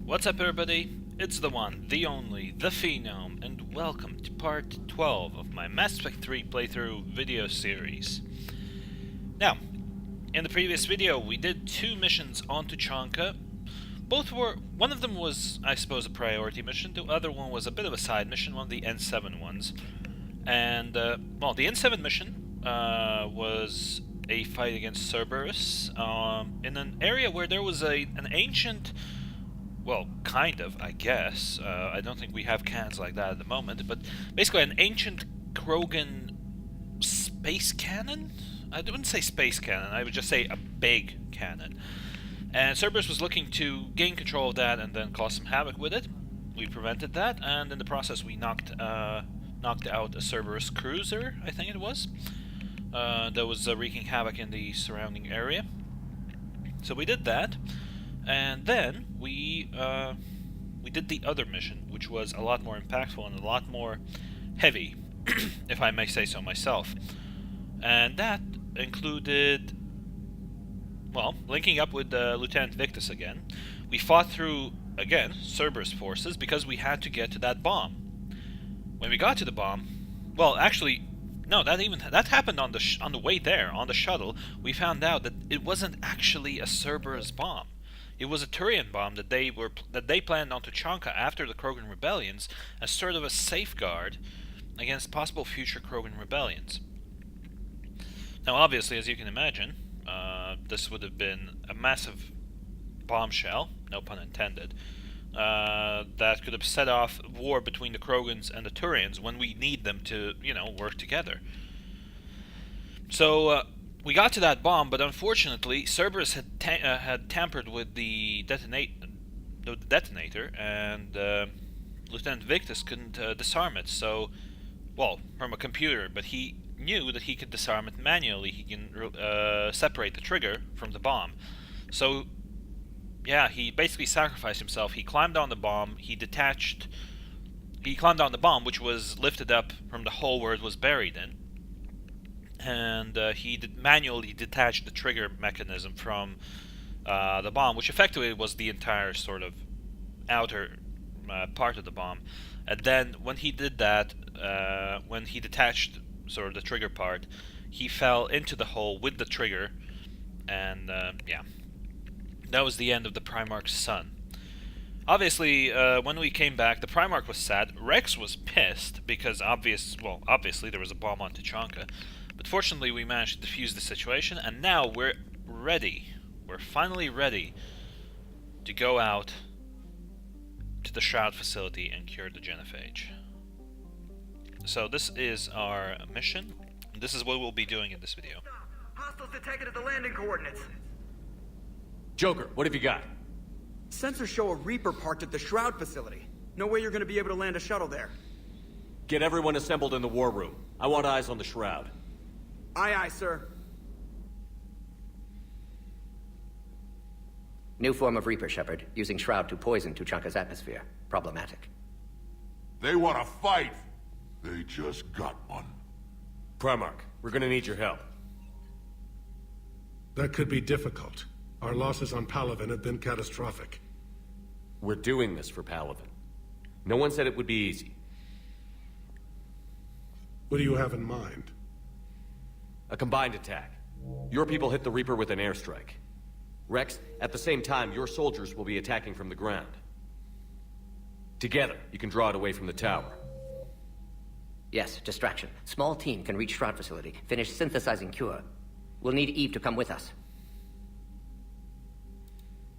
What's up everybody, it's the one, the only, the Phenome, and welcome to part 12 of my Mass Effect 3 playthrough video series. Now, in the previous video we did two missions on Tuchanka. One of them was, I suppose, a priority mission, the other one was a bit of a side mission, one of the N7 ones. And, well, the N7 mission was a fight against Cerberus in an area where there was an ancient... Well, kind of, I guess. I don't think we have cannons like that at the moment, but basically an ancient Krogan space cannon? I wouldn't say space cannon, I would just say a big cannon. And Cerberus was looking to gain control of that and then cause some havoc with it. We prevented that, and in the process we knocked out a Cerberus cruiser, I think it was, that was wreaking havoc in the surrounding area. So we did that. And then we did the other mission, which was a lot more impactful and a lot more heavy, if I may say so myself. And that included, well, linking up with Lieutenant Victus again. We fought through, again, Cerberus forces because we had to get to that bomb. When we got to the bomb, well, actually, no, that happened on the way there, on the shuttle. We found out that it wasn't actually a Cerberus bomb. It was a Turian bomb that they planned on Tuchanka after the Krogan rebellions as sort of a safeguard against possible future Krogan rebellions. Now, obviously, as you can imagine, this would have been a massive bombshell, no pun intended, that could have set off war between the Krogans and the Turians when we need them to, work together. So, we got to that bomb, but unfortunately, Cerberus had tampered with the detonator, and Lieutenant Victus couldn't disarm it. So, well, from a computer, but he knew that he could disarm it manually. He can separate the trigger from the bomb. So, yeah, he basically sacrificed himself. He climbed on the bomb. He climbed on the bomb, which was lifted up from the hole where it was buried in. And he manually detached the trigger mechanism from the bomb, which effectively was the entire sort of outer part of the bomb. And then when he did that, when he detached sort of the trigger part, he fell into the hole with the trigger, and yeah, that was the end of the Primarch's son. Obviously, when we came back, the Primarch was sad. Rex was pissed because obviously there was a bomb on Tuchanka. But fortunately, we managed to defuse the situation, and now we're ready. We're finally ready to go out to the Shroud facility and cure the genophage. So this is our mission. This is what we'll be doing in this video. Hostiles detected at the landing coordinates. Joker, what have you got? Sensors show a Reaper parked at the Shroud facility. No way you're going to be able to land a shuttle there. Get everyone assembled in the war room. I want eyes on the Shroud. Aye, aye, sir. New form of Reaper, Shepard, using Shroud to poison Tuchanka's atmosphere. Problematic. They want to fight. They just got one. Primarch, we're gonna need your help. That could be difficult. Our losses on Palaven have been catastrophic. We're doing this for Palaven. No one said it would be easy. What do you have in mind? A combined attack. Your people hit the Reaper with an airstrike. Rex, at the same time, your soldiers will be attacking from the ground. Together, you can draw it away from the tower. Yes, distraction. Small team can reach Shroud facility, finish synthesizing cure. We'll need Eve to come with us.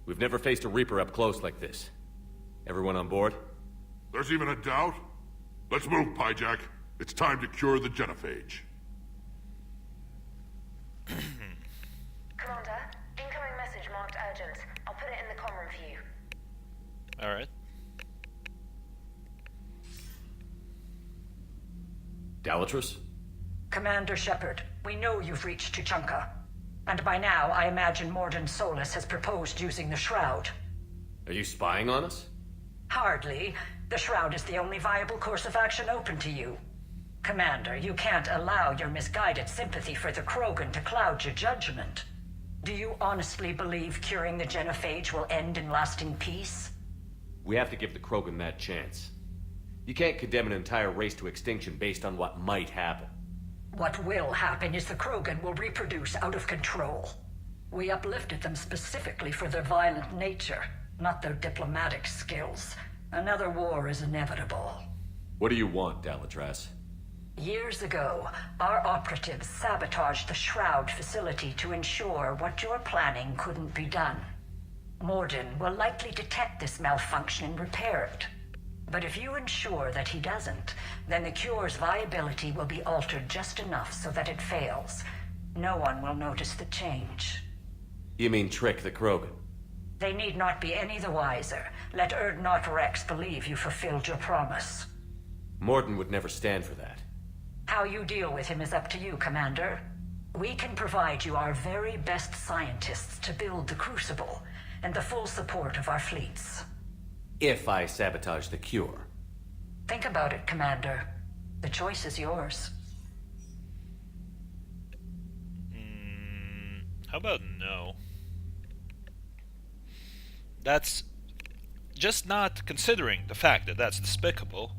We've never faced a Reaper up close like this. Everyone on board? There's even a doubt? Let's move, Pyjack. It's time to cure the genophage. Commander, incoming message marked urgent. I'll put it in the comm room for you. Alright. Dalatrus? Commander Shepard, we know you've reached Tuchanka. And by now, I imagine Mordin Solus has proposed using the Shroud. Are you spying on us? Hardly. The Shroud is the only viable course of action open to you. Commander, you can't allow your misguided sympathy for the Krogan to cloud your judgment. Do you honestly believe curing the genophage will end in lasting peace? We have to give the Krogan that chance. You can't condemn an entire race to extinction based on what might happen. What will happen is the Krogan will reproduce out of control. We uplifted them specifically for their violent nature, not their diplomatic skills. Another war is inevitable. What do you want, Dalatras? Years ago, our operatives sabotaged the Shroud facility to ensure what you're planning couldn't be done. Morden will likely detect this malfunction and repair it. But if you ensure that he doesn't, then the cure's viability will be altered just enough so that it fails. No one will notice the change. You mean trick the Krogan? They need not be any the wiser. Let Urdnot Rex believe you fulfilled your promise. Morden would never stand for that. How you deal with him is up to you, Commander. We can provide you our very best scientists to build the Crucible, and the full support of our fleets. If I sabotage the cure. Think about it, Commander. The choice is yours. How about no? That's just not considering the fact that that's despicable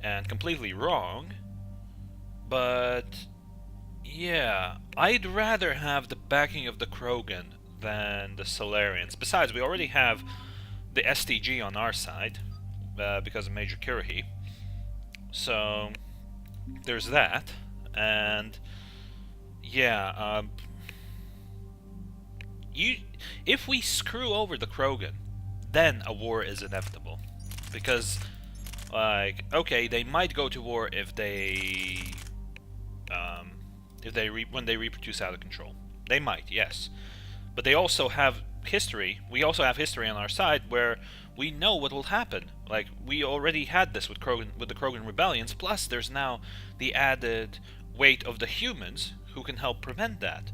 and completely wrong. But yeah, I'd rather have the backing of the Krogan than the Solarians. Besides, we already have the STG on our side because of Major Kirahi. So there's that. And yeah, if we screw over the Krogan, then a war is inevitable. Because, like, okay, they might go to war if when they reproduce out of control. They might, yes. But they also have history. We also have history on our side where we know what will happen. Like, we already had this with the Krogan rebellions. Plus, there's now the added weight of the humans who can help prevent that.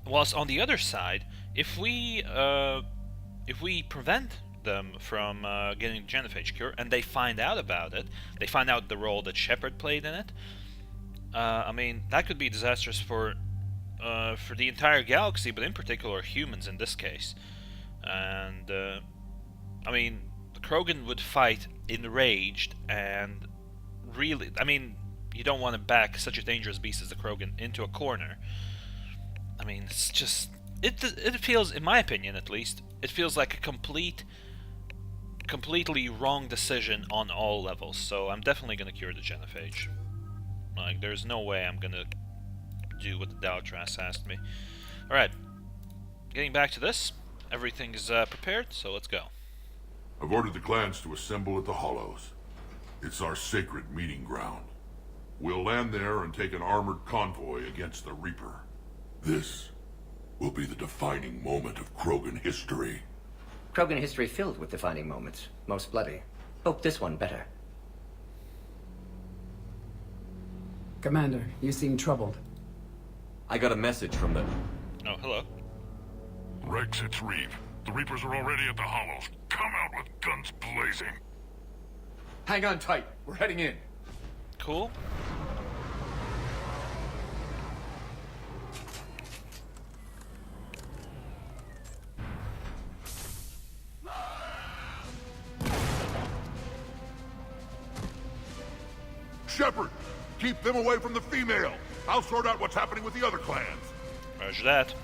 Whilst on the other side, if we prevent them from getting the genophage cure, and they find out about it, they find out the role that Shepard played in it. I mean, that could be disastrous for the entire galaxy, but in particular humans in this case. And I mean, the Krogan would fight enraged and really. I mean, you don't want to back such a dangerous beast as the Krogan into a corner. I mean, it's just it feels, in my opinion at least, it feels like a completely wrong decision on all levels. So I'm definitely gonna cure the genophage. Like, there's no way I'm gonna do what the Dalatras asked me. Alright, getting back to this, everything is prepared, so let's go. I've ordered the clans to assemble at the Hollows. It's our sacred meeting ground. We'll land there and take an armored convoy against the Reaper. This will be the defining moment of Krogan history. Krogan history filled with defining moments, most bloody. Hope this one better. Commander, you seem troubled. I got a message from the... Oh, hello. Rex, it's Reeve. The Reapers are already at the Hollows. Come out with guns blazing. Hang on tight. We're heading in. Cool. Shepard, keep them away from the female. I'll sort out what's happening with the other clans. Roger that.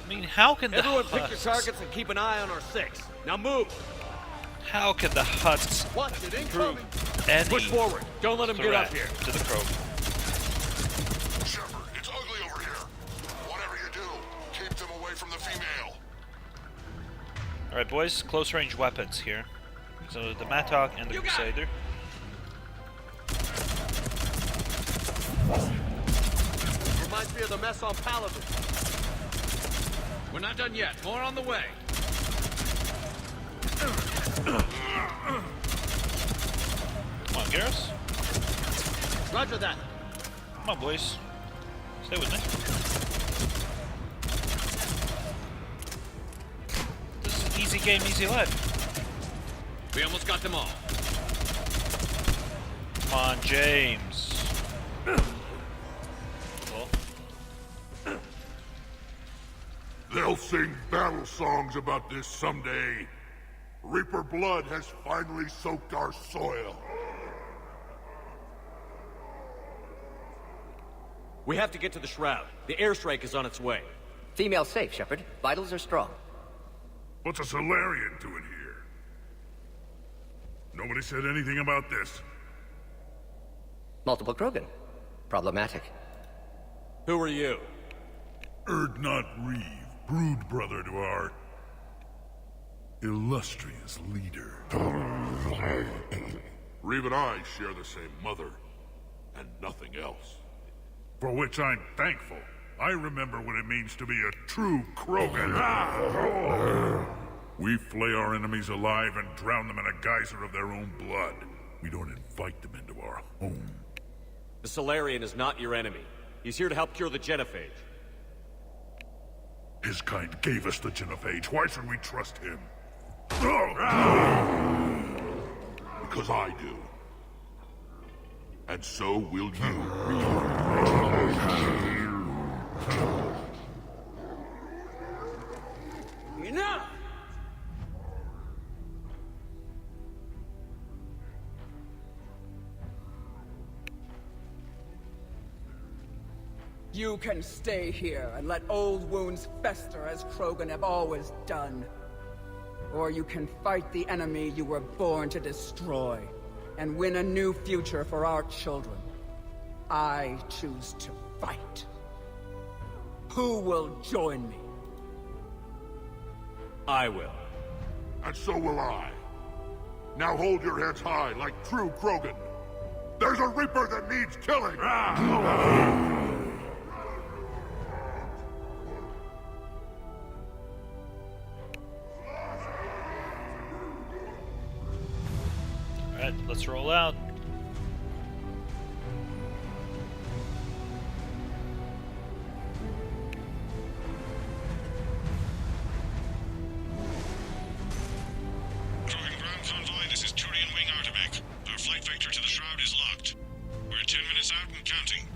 I mean, how can Everyone the pick your Husks... targets and keep an eye on our 6. Now move! How can the Husks Watch it, incoming. prove any Push forward. Don't let them get up threat here. to the Krogan? Shepard, it's ugly over here. Whatever you do, keep them away from the female. Alright, boys, close range weapons here. So the Mattock and the Crusader. Reminds me of the mess on Paladin. We're not done yet. More on the way. Come on, Garrus. Roger that. Come on, boys. Stay with me. This is easy game, easy life. We almost got them all. Come on, James. They'll sing battle songs about this someday. Reaper blood has finally soaked our soil. We have to get to the Shroud. The airstrike is on its way. Female safe, Shepard. Vitals are strong. What's a Solarian doing here? Nobody said anything about this. Multiple Krogan. Problematic. Who are you? Erdnot Reeve, brood brother to our illustrious leader. Reeve and I share the same mother, and nothing else. For which I'm thankful. I remember what it means to be a true Krogan. We flay our enemies alive and drown them in a geyser of their own blood. We don't invite them into our home. The Solarian is not your enemy. He's here to help cure the genophage. His kind gave us the genophage. Why should we trust him? Because I do. And so will you. Enough! You can stay here and let old wounds fester as Krogan have always done. Or you can fight the enemy you were born to destroy, and win a new future for our children. I choose to fight. Who will join me? I will. And so will I. Now hold your heads high like true Krogan. There's a Reaper that needs killing! Alright, let's roll out. Krogan ground convoy, this is Turian Wing Artemech. Our flight vector to the Shroud is locked. We're 10 minutes out and counting.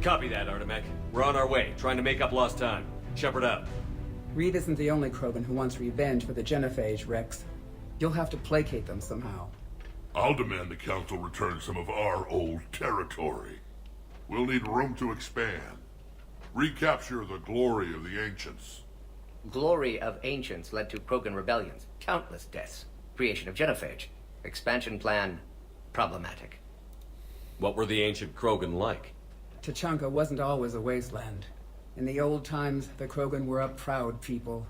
Copy that, Artemech. We're on our way, trying to make up lost time. Shepard out. Reed isn't the only Krogan who wants revenge for the genophage, Rex. You'll have to placate them somehow. I'll demand the Council return some of our old territory. We'll need room to expand. Recapture the glory of the Ancients. Glory of Ancients led to Krogan rebellions, countless deaths, creation of genophage. Expansion plan, problematic. What were the ancient Krogan like? Tachanka wasn't always a wasteland. In the old times, the Krogan were a proud people.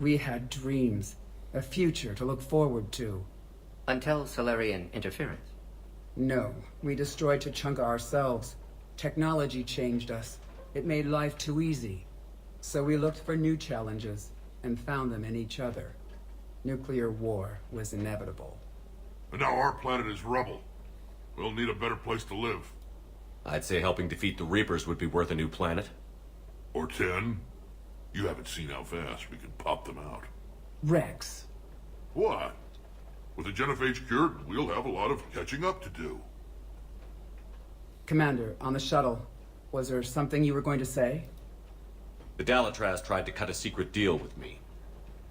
We had dreams, a future to look forward to. Until Solarian interference. No, we destroyed Tachanka ourselves. Technology changed us. It made life too easy. So we looked for new challenges, and found them in each other. Nuclear war was inevitable. And now our planet is rubble. We'll need a better place to live. I'd say helping defeat the Reapers would be worth a new planet. Or 10. You haven't seen how fast we can pop them out. Rex. What? With the genophage cured, we'll have a lot of catching up to do. Commander, on the shuttle, was there something you were going to say? The Dalatraz tried to cut a secret deal with me.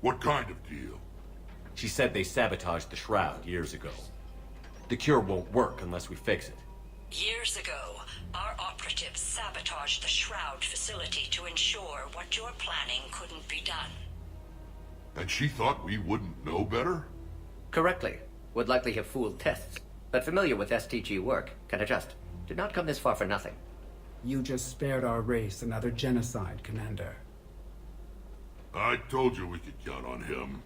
What kind of deal? She said they sabotaged the Shroud years ago. The cure won't work unless we fix it. Years ago, our operatives sabotaged the Shroud facility to ensure what you're planning couldn't be done. And she thought we wouldn't know better? Correctly. Would likely have fooled tests. But familiar with STG work, can adjust. Did not come this far for nothing. You just spared our race another genocide, Commander. I told you we could count on him.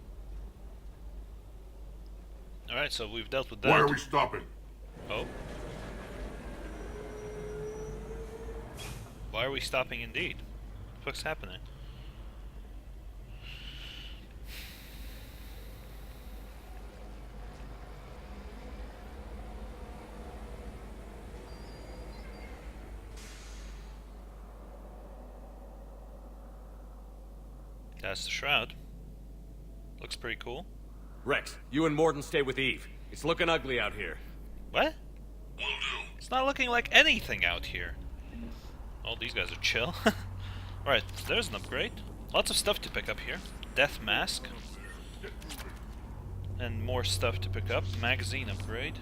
Alright, so we've dealt with that. Why are we stopping? Oh. Why are we stopping indeed? What's happening? That's the Shroud. Looks pretty cool. Rex, you and Morden stay with Eve. It's looking ugly out here. What? Will do. It's not looking like anything out here. Oh, these guys are chill. Alright, there's an upgrade. Lots of stuff to pick up here. Death mask. And more stuff to pick up. Magazine upgrade.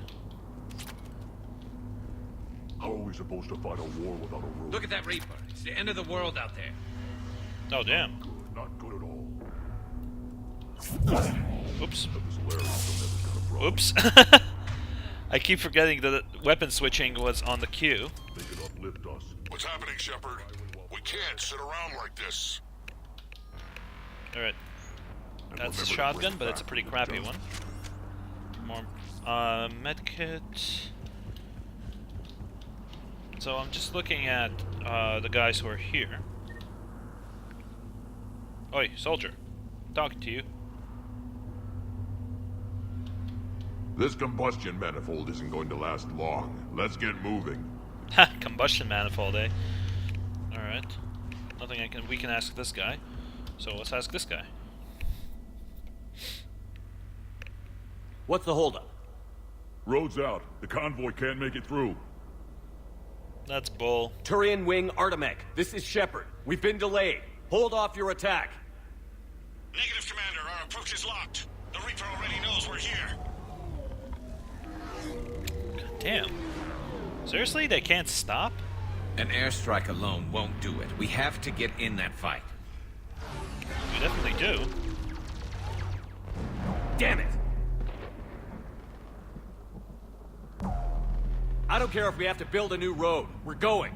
How are we supposed to fight a war without a road? Look at that Reaper. It's the end of the world out there. Oh, damn. Not good at all. Oops. This Larry Oops. I keep forgetting that weapon switching was on the queue. They can uplift us. What's happening, Shepard? We can't sit around like this. Alright. And That's a remember to shotgun, bring but it's a back pretty the crappy dust. one. More medkit. So I'm just looking at the guys who are here. Oi, soldier. Talking to you. This combustion manifold isn't going to last long. Let's get moving. Ha! Combustion manifold, eh? Alright. Nothing we can ask this guy. So let's ask this guy. What's the holdup? Road's out. The convoy can't make it through. That's bull. Turian Wing Artemech, this is Shepard. We've been delayed. Hold off your attack. Negative, Commander. Our approach is locked. The Reaper already knows we're here. God damn. Seriously? They can't stop? An airstrike alone won't do it. We have to get in that fight. We definitely do. Damn it! I don't care if we have to build a new road. We're going.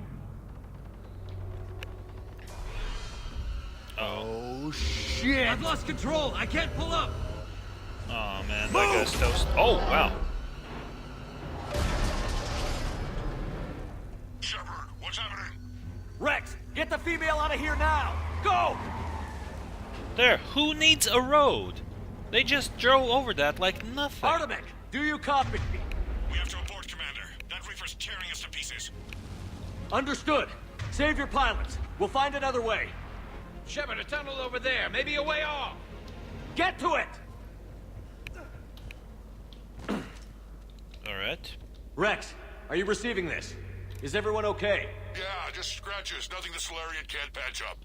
Oh. Shit! I've lost control. I can't pull up. Oh man, that guy's toast. Oh, wow. Shepard, what's happening? Rex, get the female out of here now! Go! There, who needs a road? They just drove over that like nothing. Artemech, do you copy me? We have to abort, Commander. That Reaper's tearing us to pieces. Understood. Save your pilots. We'll find another way. Shepard, a tunnel over there. Maybe a way off. Get to it! Alright. Rex, are you receiving this? Is everyone okay? Yeah, just scratches. Nothing the Solarian can't patch up.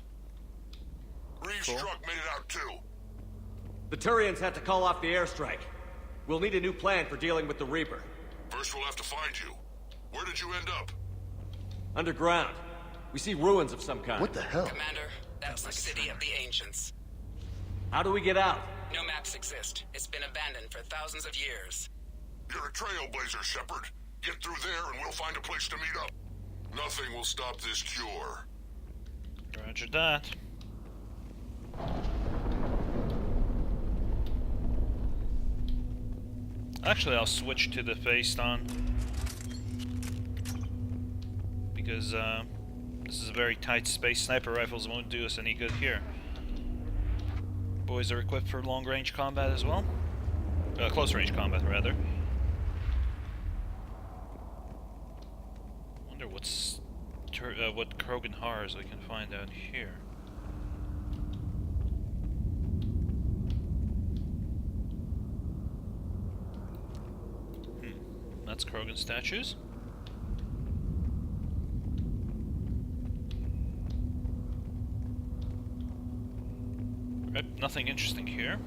Reeves' truck made it out too. The Turians had to call off the airstrike. We'll need a new plan for dealing with the Reaper. First we'll have to find you. Where did you end up? Underground. We see ruins of some kind. What the hell? Commander, that's the city of the ancients. How do we get out? No maps exist. It's been abandoned for thousands of years. You're a trailblazer, Shepard. Get through there and we'll find a place to meet up. Nothing will stop this cure. Roger that. Actually, I'll switch to the face on. Because, this is a very tight space. Sniper rifles won't do us any good here. Boys are equipped for long-range combat as well. Close-range combat, rather. Wonder what Krogan horrors we can find out here. That's Krogan statues. Right, nothing interesting here.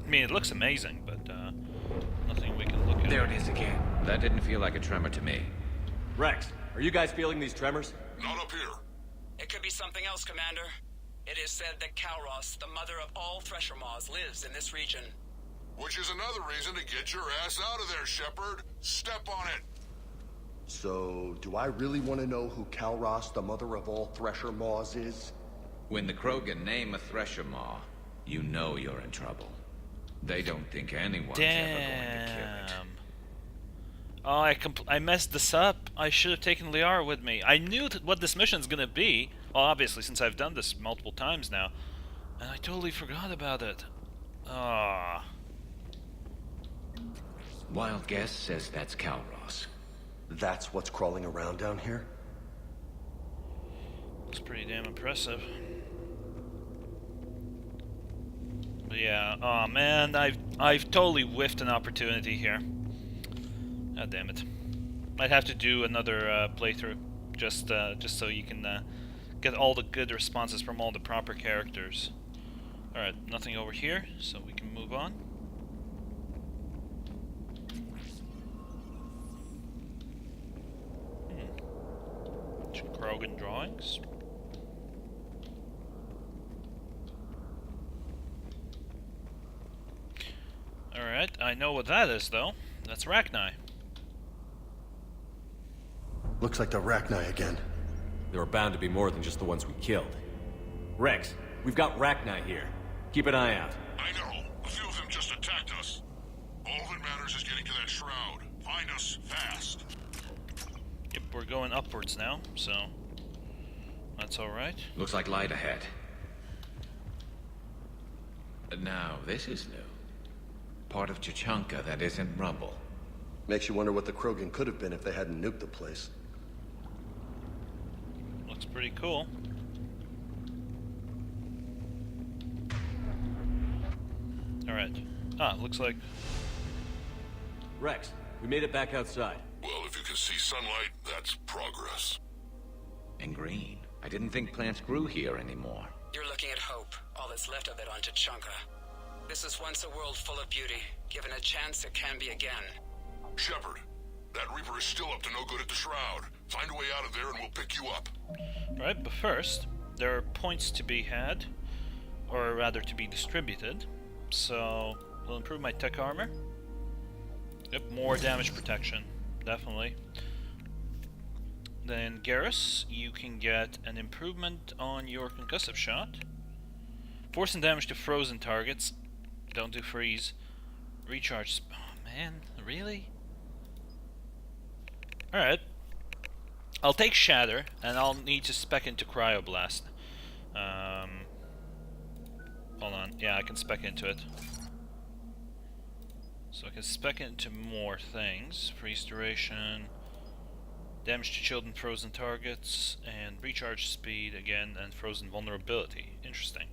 I mean, it looks amazing, but nothing we can look at. There it is again. That didn't feel like a tremor to me. Rex, are you guys feeling these tremors? Not up here. It could be something else, Commander. It is said that Kalros, the mother of all Thresher Maws, lives in this region. Which is another reason to get your ass out of there, Shepard. Step on it. So, do I really want to know who Kalros, the mother of all Thresher Maws, is? When the Krogan name a Thresher Maw, you know you're in trouble. They don't think anyone's ever going to kill it. Oh, I messed this up. I should have taken Liara with me. I knew what this mission's gonna be. Well, obviously, since I've done this multiple times now. And I totally forgot about it. Ah. Wild guess says that's Kalros. That's what's crawling around down here? Looks pretty damn impressive. But yeah, oh man, I've totally whiffed an opportunity here. God damn it. Might have to do another playthrough, just so you can get all the good responses from all the proper characters. Alright, nothing over here, so we can move on. Krogan drawings. Alright, I know what that is though. That's Rachni. Looks like the Rachni again. There are bound to be more than just the ones we killed. Rex, we've got Rachni here. Keep an eye out. I know. A few of them just attacked us. All that matters is getting to that shroud. Find us fast. Yep, we're going upwards now, so that's alright. Looks like light ahead. Now, this is new. Part of Chichanka that isn't rubble. Makes you wonder what the Krogan could have been if they hadn't nuked the place. Looks pretty cool. Alright. Looks like... Rex, we made it back outside. Well, if you can see sunlight, that's progress. And green. I didn't think plants grew here anymore. You're looking at hope, all that's left of it on Chichanka. This is once a world full of beauty. Given a chance, it can be again. Shepard, that Reaper is still up to no good at the Shroud. Find a way out of there and we'll pick you up. Right, but first, there are points to be had, or rather to be distributed. So, we'll improve my tech armor. Yep, more damage protection, definitely. Then Garrus, you can get an improvement on your concussive shot. Forcing damage to frozen targets. Don't do freeze. Recharge. Oh man, really? Alright. I'll take Shatter, and I'll need to spec into Cryoblast. Hold on. Yeah, I can spec into it. So I can spec into more things. Freeze duration, damage to chilled and frozen targets, and recharge speed again, and frozen vulnerability. Interesting.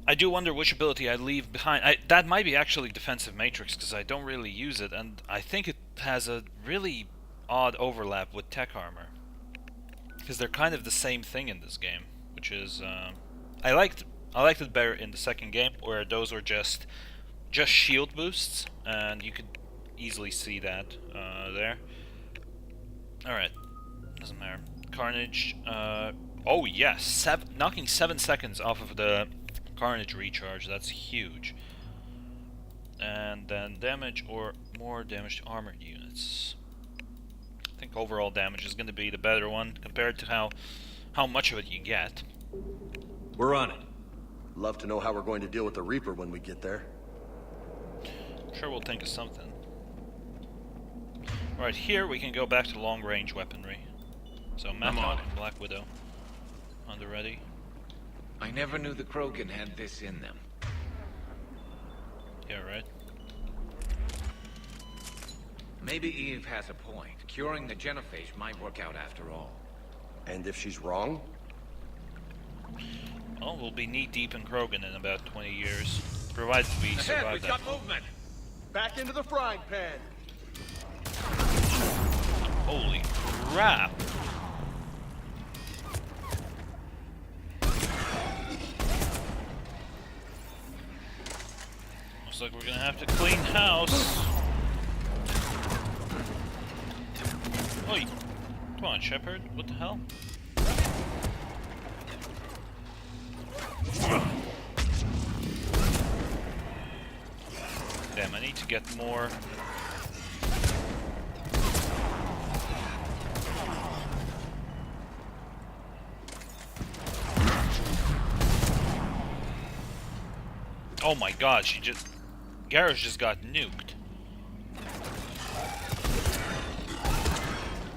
I do wonder which ability I leave behind. That might be actually Defensive Matrix, because I don't really use it, and I think it has a really odd overlap with Tech Armor. Because they're kind of the same thing in this game, which is... I liked it better in the second game, where those were just shield boosts, and you could easily see that there. Alright, doesn't matter. Carnage, oh yes, knocking 7 seconds off of the Carnage recharge, that's huge. And then damage or more damage to armored units. I think overall damage is going to be the better one compared to how much of it you get. We're on it. Love to know how we're going to deal with the Reaper when we get there. I'm sure we'll think of something. Alright, here we can go back to long-range weaponry. So Matlock and Black Widow on the ready. I never knew the Krogan had this in them. Yeah, right. Maybe Eve has a point. Curing the genophage might work out after all. And if she's wrong? Well, we'll be knee-deep in Krogan in about 20 years. Provided we survive that. Got movement! Back into the frying pan! Holy crap! Looks like we're gonna have to clean house. Oi! Come on, Shepard. What the hell? Damn, I need to get more. Oh my god, Garrus just got nuked.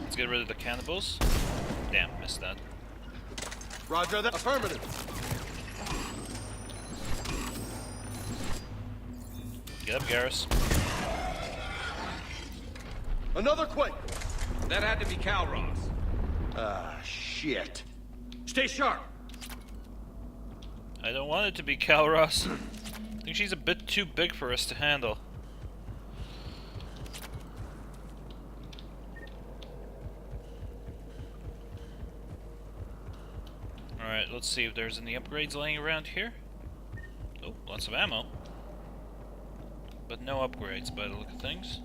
Let's get rid of the cannibals. Damn, missed that. Roger that. Affirmative. Get up, Garrus. Another Quake! That had to be Calros. Ah, shit. Stay sharp! I don't want it to be Calros. I think she's a bit too big for us to handle. Alright, let's see if there's any upgrades laying around here. Oh, lots of ammo. But no upgrades by the look of things.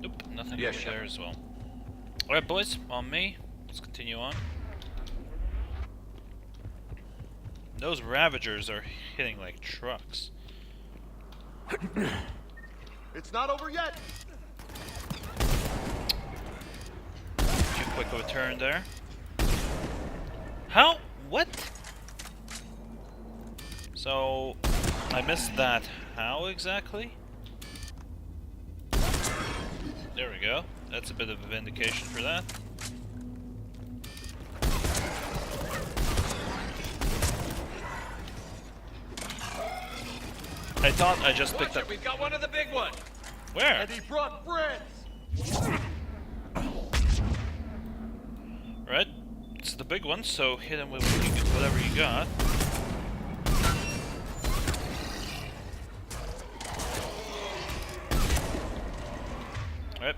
Nope, nothing over there as well. Alright boys, on me. Let's continue on. Those Ravagers are hitting like trucks. It's not over yet! Too quick of a turn there. How? What? So, I missed that. How exactly? There we go. That's a bit of a vindication for that. I thought I just picked up. We've got one of the big ones. Where? And he brought friends! Right. It's the big one, so hit him with whatever you got. Right.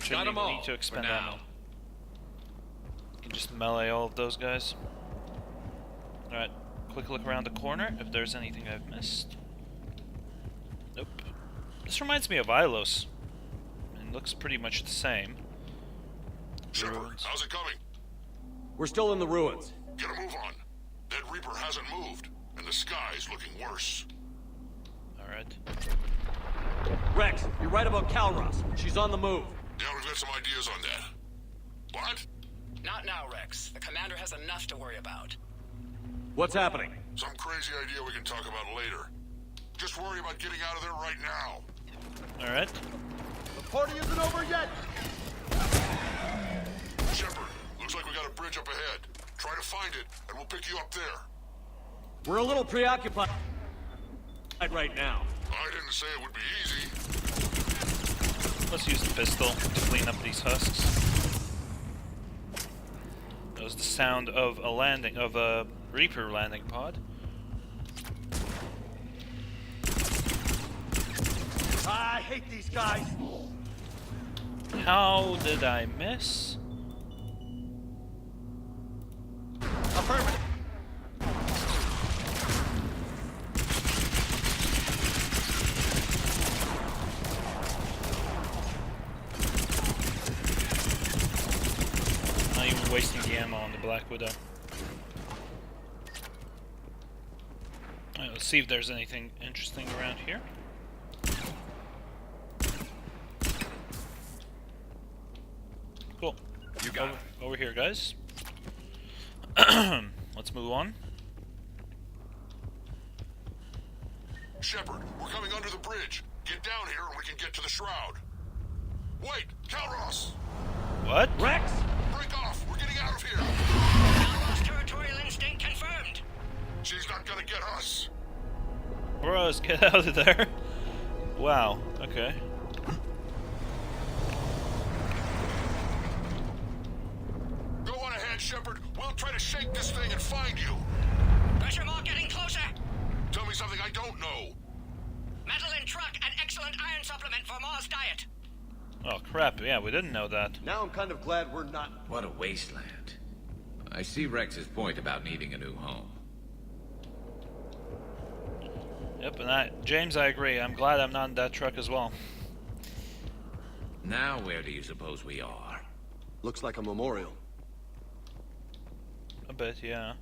Shouldn't even need to expend ammo. You can just melee all of those guys. Alright, quick look around the corner if there's anything I've missed. Nope. This reminds me of Ilos. It looks pretty much the same. Shepard, how's it coming? We're still in the ruins. Get a move on. That Reaper hasn't moved, and the sky's looking worse. Alright. Rex, you're right about Calros. She's on the move. Yeah, we've got some ideas on that. What? Not now, Rex. The commander has enough to worry about. What's happening? Some crazy idea we can talk about later. Just worry about getting out of there right now. Alright. The party isn't over yet! Shepard, looks like we got a bridge up ahead. Try to find it, and we'll pick you up there. We're a little preoccupied right now. I didn't say it would be easy. Let's use the pistol to clean up these husks. That was the sound of a landing, of a Reaper landing pod. I hate these guys! How did I miss? Affirmative! Not even wasting the ammo on the Black Widow. Alright, let's see if there's anything interesting around here. Cool. You got it. Over here, guys. Let's move on. Shepard, we're coming under the bridge. Get down here and we can get to the shroud. Wait, Calros! What? Rex! Break off! We're getting out of here! Calros territorial instinct confirmed. She's not gonna get us. Bros, get out of there. Wow, okay. Go on ahead, Shepard. We'll try to shake this thing and find you. Pressure mark getting closer. Tell me something I don't know. Metal in truck and excellent iron supplement for Mars diet. Oh crap, yeah, we didn't know that. Now I'm kind of glad we're not... What a wasteland. I see Rex's point about needing a new home. Yep, and James, I agree. I'm glad I'm not in that truck as well. Now where do you suppose we are? Looks like a memorial. A bit, yeah.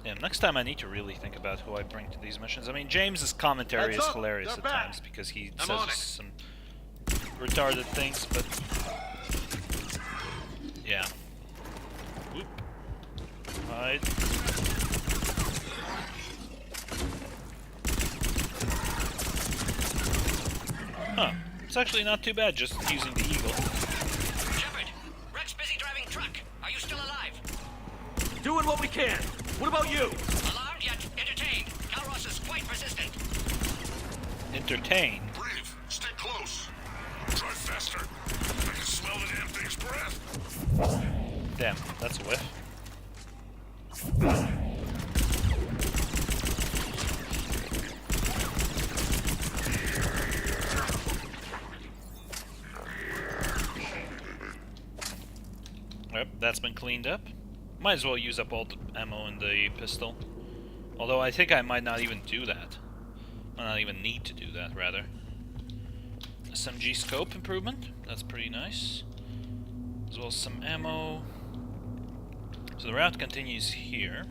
Damn, next time I need to really think about who I bring to these missions. I mean, James's commentary is hilarious at times because he says some retarded things, but yeah. Whoop. Hide. Huh. It's actually not too bad just using the Eagle. Shepard, Rex busy driving truck. Are you still alive? Doing what we can. What about you? Alarmed yet entertained. Calros is quite persistent. Entertained. Breathe. Stick close. Drive faster. I can smell the damn thing's breath. Damn, that's a whiff. Yep, that's been cleaned up. Might as well use up all the ammo in the pistol. Although I think I might not even do that. Might not even need to do that, rather. SMG scope improvement. That's pretty nice. As well as some ammo. So the route continues here.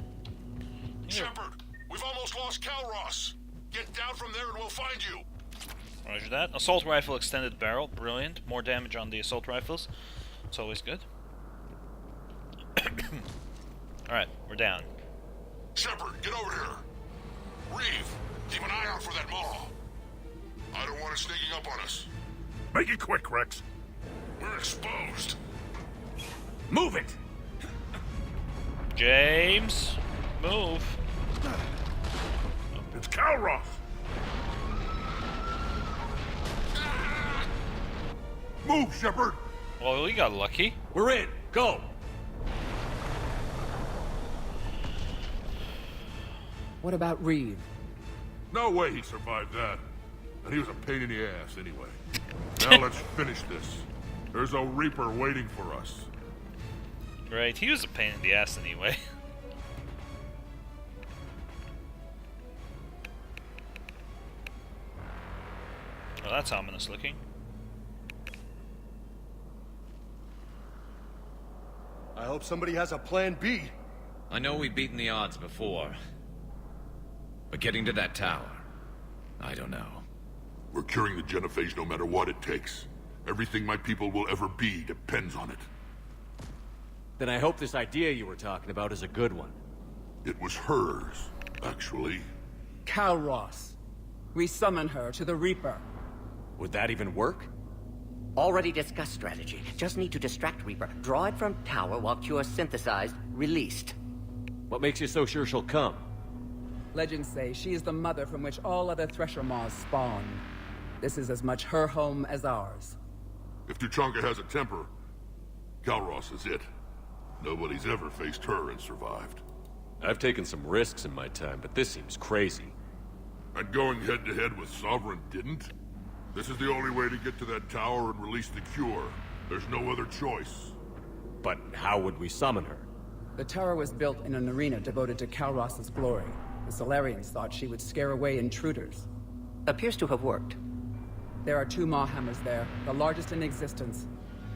Shepard, we've almost lost Calros. Get down from there and we'll find you. Roger that. Assault rifle extended barrel. Brilliant. More damage on the assault rifles. It's always good. Alright, we're down. Shepard, get over here. Reeve, keep an eye out for that maw. I don't want it sneaking up on us. Make it quick, Rex. We're exposed. Move it! James, move. It's Calros! Move, Shepard! Well, we got lucky. We're in. Go. What about Reeve? No way he survived that. And he was a pain in the ass anyway. Now let's finish this. There's a Reaper waiting for us. Right, he was a pain in the ass anyway. Well, that's ominous looking. I hope somebody has a plan B. I know we've beaten the odds before. But getting to that tower, I don't know. We're curing the genophage no matter what it takes. Everything my people will ever be depends on it. Then I hope this idea you were talking about is a good one. It was hers, actually. Calros. We summon her to the Reaper. Would that even work? Already discussed strategy. Just need to distract Reaper. Draw it from tower while Cure synthesized, released. What makes you so sure she'll come? Legends say she is the mother from which all other Thresher Maws spawn. This is as much her home as ours. If Tuchanka has a temper, Calros is it. Nobody's ever faced her and survived. I've taken some risks in my time, but this seems crazy. And going head-to-head with Sovereign didn't? This is the only way to get to that tower and release the cure. There's no other choice. But how would we summon her? The tower was built in an arena devoted to Calros' glory. The Solarians thought she would scare away intruders. Appears to have worked. There are 2 Maw hammers there, the largest in existence.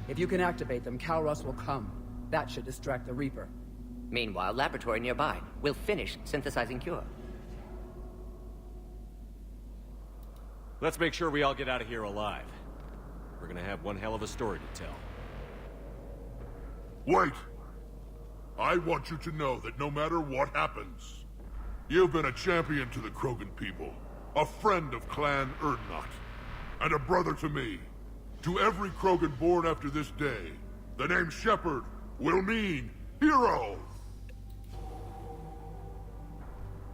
If you can activate them, Calros will come. That should distract the Reaper. Meanwhile, laboratory nearby. We'll finish synthesizing Cure. Let's make sure we all get out of here alive. We're gonna have one hell of a story to tell. Wait! I want you to know that no matter what happens, you've been a champion to the Krogan people, a friend of Clan Erdnot, and a brother to me. To every Krogan born after this day, the name Shepard will mean hero!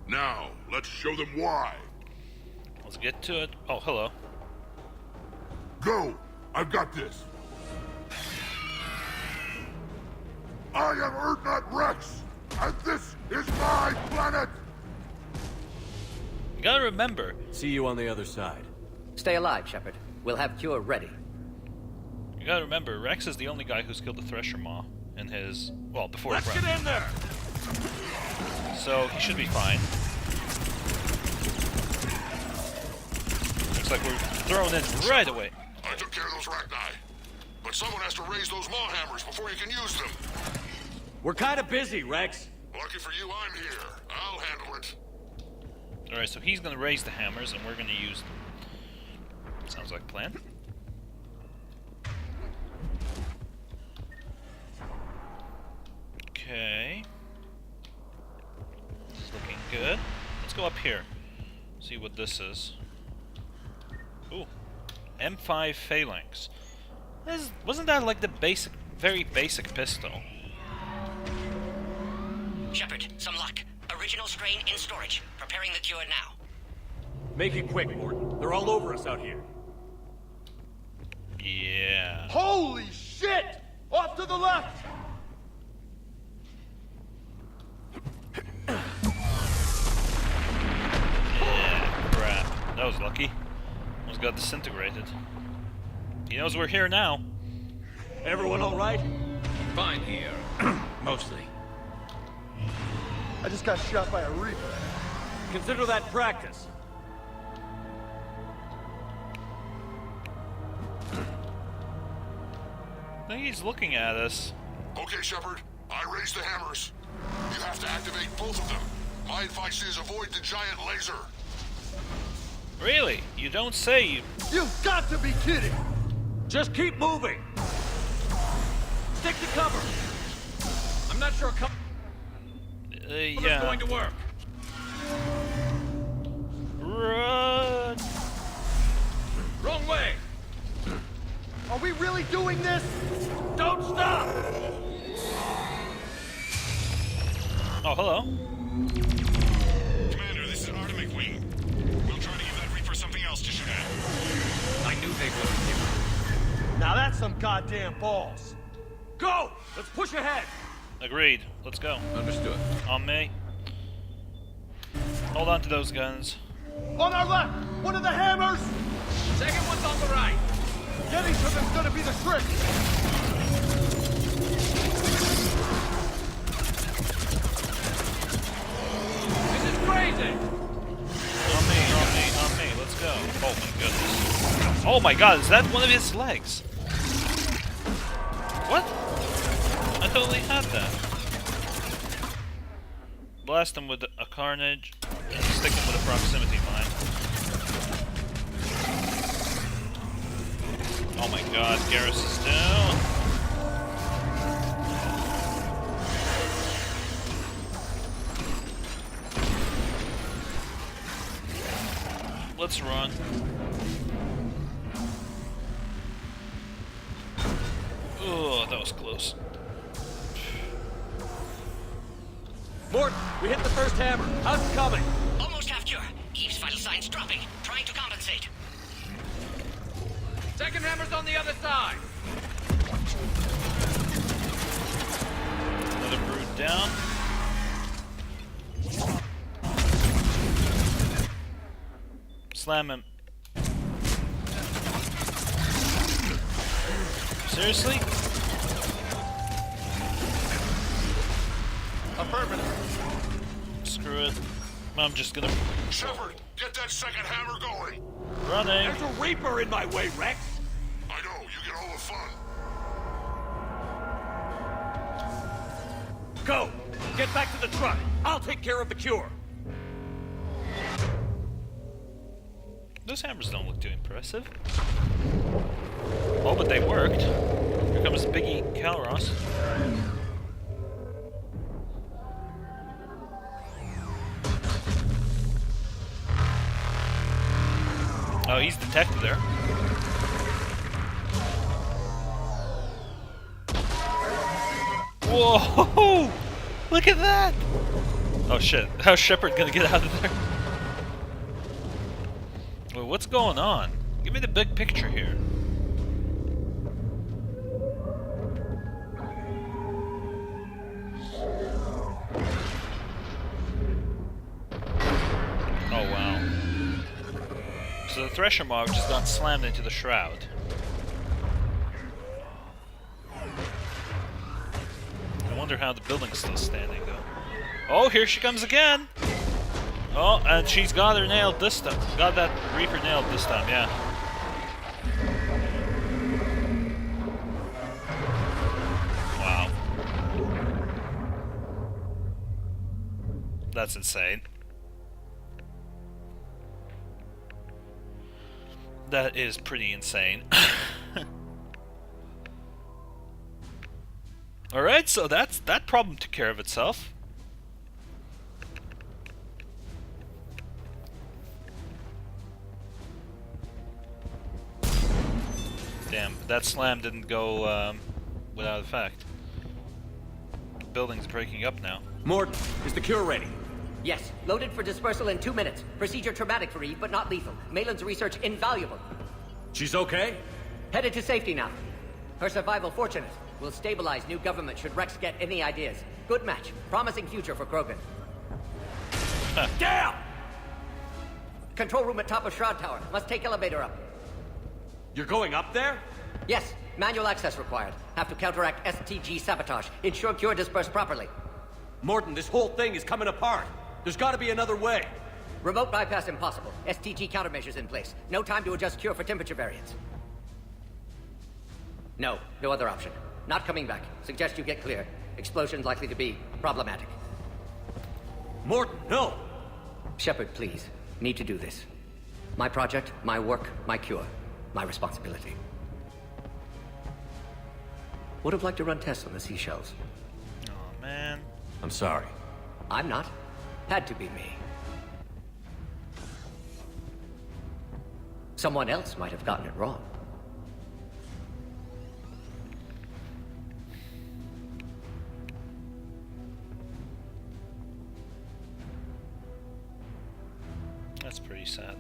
Now, let's show them why. Let's get to it. Oh, hello. Go! I've got this! I am Erdnot Rex, and this is my planet! You gotta remember. See you on the other side. Stay alive, Shepard. We'll have Cure ready. You gotta remember, Rex is the only guy who's killed the Thresher Maw in his... well, before his run. Get in there! So, he should be fine. Looks like we're thrown in right away. I took care of those Rachni, but someone has to raise those Maw hammers before you can use them. We're kind of busy, Rex. Lucky for you, I'm here. I'll handle it. Alright, so he's gonna raise the hammers and we're gonna use them. Sounds like a plan. Okay. This is looking good. Let's go up here. See what this is. Ooh. M5 Phalanx. Wasn't that like the basic, very basic pistol? Shepard, some luck. Original strain in storage. Preparing the cure now. Make it quick, Morton. They're all over us out here. Yeah. Holy shit! Off to the left! Shroud got disintegrated. He knows we're here now. Everyone all right? Fine here. Mostly. I just got shot by a Reaper. Consider that practice. I think he's looking at us. Okay, Shepard. I raised the hammers. You have to activate both of them. My advice is avoid the giant laser. Really? You don't say. You've got to be kidding! Just keep moving. Stick to cover. I'm not sure Yeah. it's going to work. Run! Wrong way. Are we really doing this? Don't stop. Oh, hello. Commander, this is Artemic Wing. We'll try to give that Reaper something else to shoot at. I knew they wouldn't. Now that's some goddamn balls. Go! Let's push ahead. Agreed. Let's go. Understood. On me. Hold on to those guns. On our left! One of the hammers! Second one's on the right. Getting to them's gonna be the trick! This is crazy. On me. Let's go. Oh my goodness. Oh my god, is that one of his legs? What? I totally had that. Blast him with a carnage and stick him with a proximity mine. Oh my god, Garrus is down. Let's run. Oh, that was close. Mort, we hit the first hammer. How's it coming? Almost half cure. Eve's vital signs dropping. Trying to compensate. Second hammer's on the other side. Another brood down. Slam him. Seriously? Affirmative. Screw it. I'm just gonna... Shepard, get that second hammer going. Running. There's a Reaper in my way, Rex. I know, you get all the fun. Go. Get back to the truck. I'll take care of the cure. Those hammers don't look too impressive. Oh, but they worked. Here comes Biggie Calros. Oh, he's detected there. Whoa! Look at that! Oh shit, how's Shepard gonna get out of there? Wait, what's going on? Give me the big picture here. Oh wow. So the Thresher Mob just got slammed into the Shroud. I wonder how the building's still standing though. Oh, here she comes again! Oh, and she's got her nailed this time. Got that Reaper nailed this time, yeah. Wow. That's insane. That is pretty insane. Alright, so that problem took care of itself. Damn, that slam didn't go without effect. The building's breaking up now. Mort, is the cure ready? Yes, loaded for dispersal in 2 minutes. Procedure traumatic for Eve, but not lethal. Malin's research invaluable. She's okay? Headed to safety now. Her survival fortunate. Will stabilize new government should Rex get any ideas. Good match. Promising future for Krogan. Damn! Control room at top of Shroud Tower. Must take elevator up. You're going up there? Yes, manual access required. Have to counteract STG sabotage. Ensure cure dispersed properly. Morton, this whole thing is coming apart. There's gotta be another way. Remote bypass impossible. STG countermeasures in place. No time to adjust cure for temperature variance. No other option. Not coming back. Suggest you get clear. Explosion's likely to be problematic. Morton, no! Shepard, please. Need to do this. My project, my work, my cure. My responsibility. Would have liked to run tests on the seashells. Oh, man. I'm sorry. I'm not. Had to be me. Someone else might have gotten it wrong. That's pretty sad.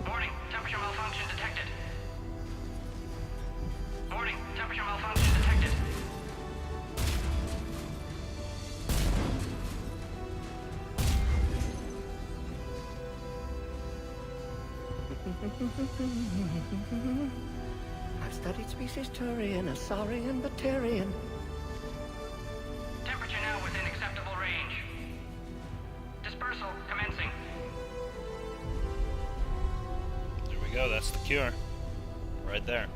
Warning, temperature malfunction detected. Warning, temperature malfunction detected. I've studied species Turian, Asaurian, Batarian. Temperature now within acceptable range. Dispersal commencing. There we go, that's the cure. Right there.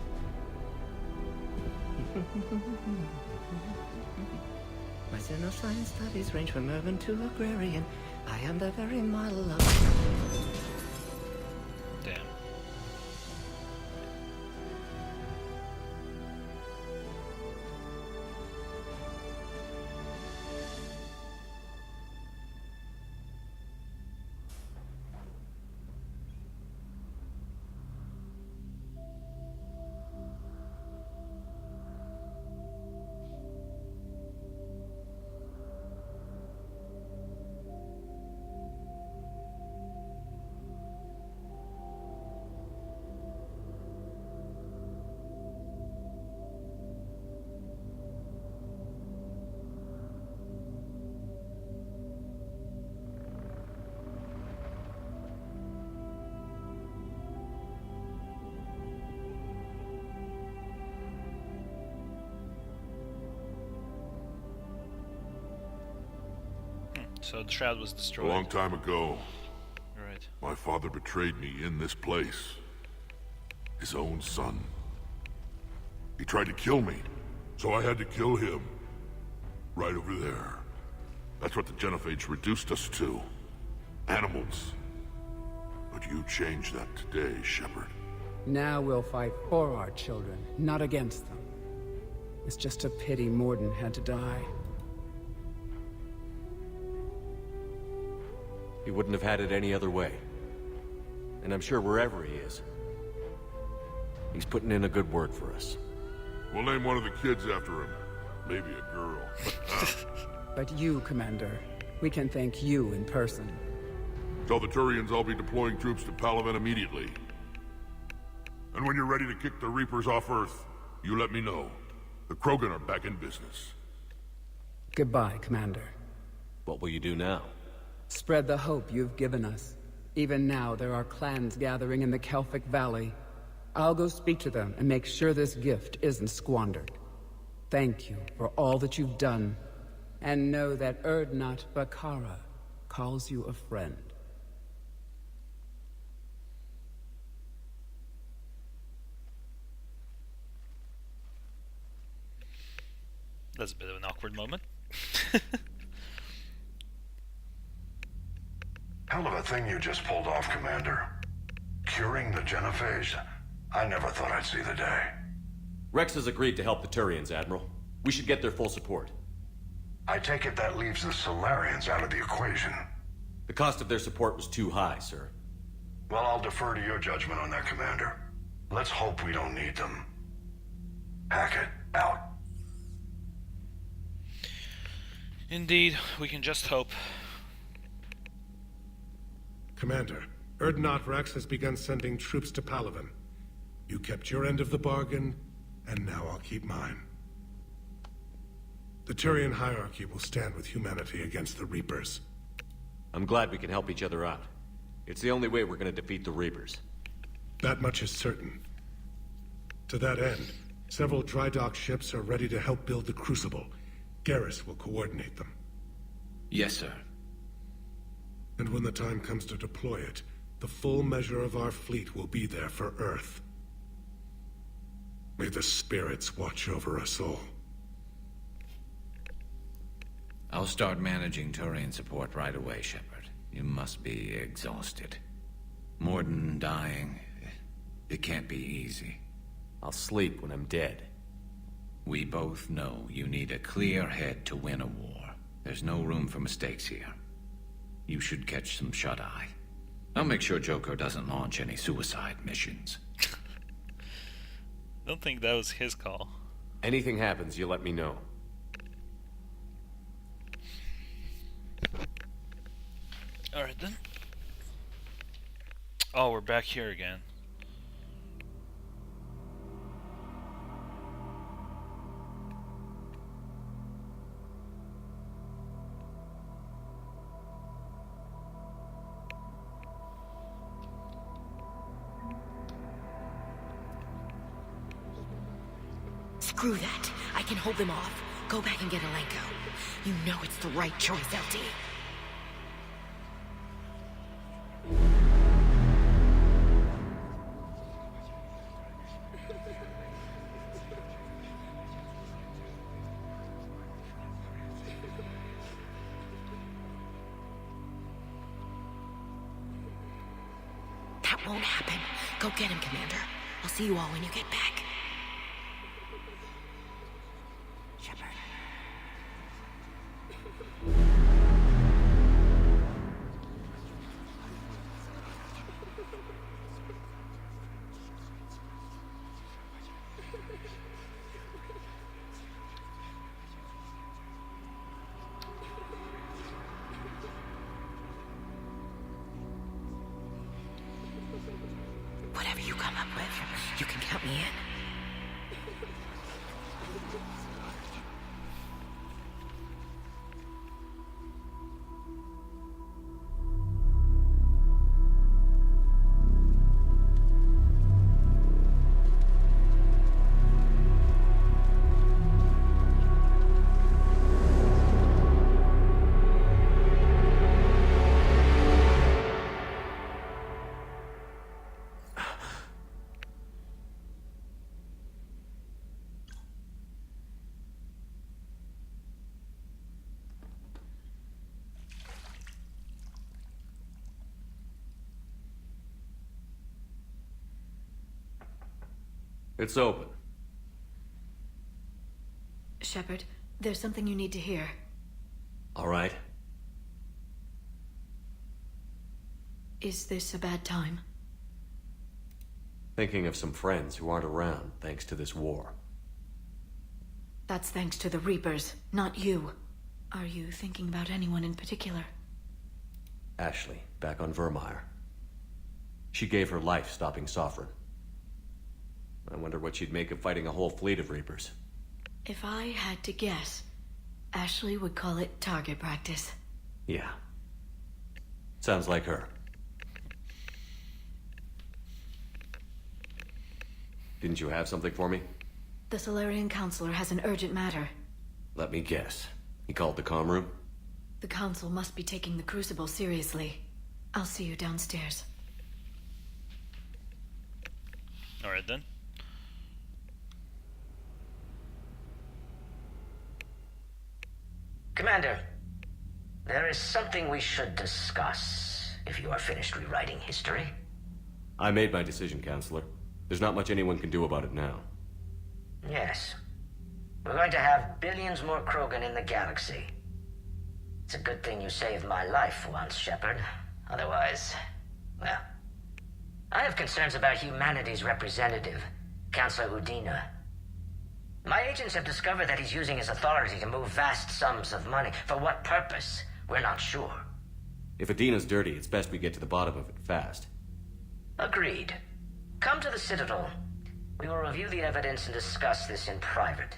My xenoscience studies range from urban to agrarian. I am the very model of... Damn. So the shroud was A destroyed. long time ago, Right. my father betrayed me in this place. His own son. He tried to kill me, so I had to kill him. Right over there. That's what the Genophage reduced us to. Animals. But you changed that today, Shepard. Now we'll fight for our children, not against them. It's just a pity Morden had to die. He wouldn't have had it any other way. And I'm sure wherever he is, he's putting in a good word for us. We'll name one of the kids after him. Maybe a girl. But you, Commander, we can thank you in person. Tell the Turians I'll be deploying troops to Palaven immediately. And when you're ready to kick the Reapers off Earth, you let me know. The Krogan are back in business. Goodbye, Commander. What will you do now? Spread the hope you've given us. Even now, there are clans gathering in the Kelphic Valley. I'll go speak to them and make sure this gift isn't squandered. Thank you for all that you've done. And know that Erdnot Bakara calls you a friend. That's a bit of an awkward moment. Hell of a thing you just pulled off, Commander. Curing the Genophage? I never thought I'd see the day. Rex has agreed to help the Turians, Admiral. We should get their full support. I take it that leaves the Solarians out of the equation. The cost of their support was too high, sir. Well, I'll defer to your judgment on that, Commander. Let's hope we don't need them. Hackett, out. Indeed, we can just hope. Commander, Erdnot Rex has begun sending troops to Palaven. You kept your end of the bargain, and now I'll keep mine. The Turian hierarchy will stand with humanity against the Reapers. I'm glad we can help each other out. It's the only way we're gonna defeat the Reapers. That much is certain. To that end, several dry dock ships are ready to help build the Crucible. Garrus will coordinate them. Yes, sir. And when the time comes to deploy it, the full measure of our fleet will be there for Earth. May the spirits watch over us all. I'll start managing Turian support right away, Shepard. You must be exhausted. Morden dying, it can't be easy. I'll sleep when I'm dead. We both know you need a clear head to win a war. There's no room for mistakes here. You should catch some shut-eye. I'll make sure Joker doesn't launch any suicide missions. Don't think that was his call. Anything happens, you let me know. Alright then. Oh, we're back here again. Screw that. I can hold them off. Go back and get Alenko. You know it's the right choice, LT. That won't happen. Go get him, Commander. I'll see you all when you get back. Shepard. Whatever you come up with, you can count me in. It's open. Shepard, there's something you need to hear. All right. Is this a bad time? Thinking of some friends who aren't around thanks to this war. That's thanks to the Reapers, not you. Are you thinking about anyone in particular? Ashley, back on Vermeer. She gave her life stopping Sovereign. I wonder what she'd make of fighting a whole fleet of Reapers. If I had to guess, Ashley would call it target practice. Yeah. Sounds like her. Didn't you have something for me? The Solarian Counselor has an urgent matter. Let me guess. He called the comm room? The Council must be taking the Crucible seriously. I'll see you downstairs. Alright then. Commander, there is something we should discuss, if you are finished rewriting history. I made my decision, Counselor. There's not much anyone can do about it now. Yes. We're going to have billions more Krogan in the galaxy. It's a good thing you saved my life once, Shepard. Otherwise, well... I have concerns about humanity's representative, Councillor Udina. My agents have discovered that he's using his authority to move vast sums of money. For what purpose? We're not sure. If Adina's dirty, it's best we get to the bottom of it fast. Agreed. Come to the Citadel. We will review the evidence and discuss this in private.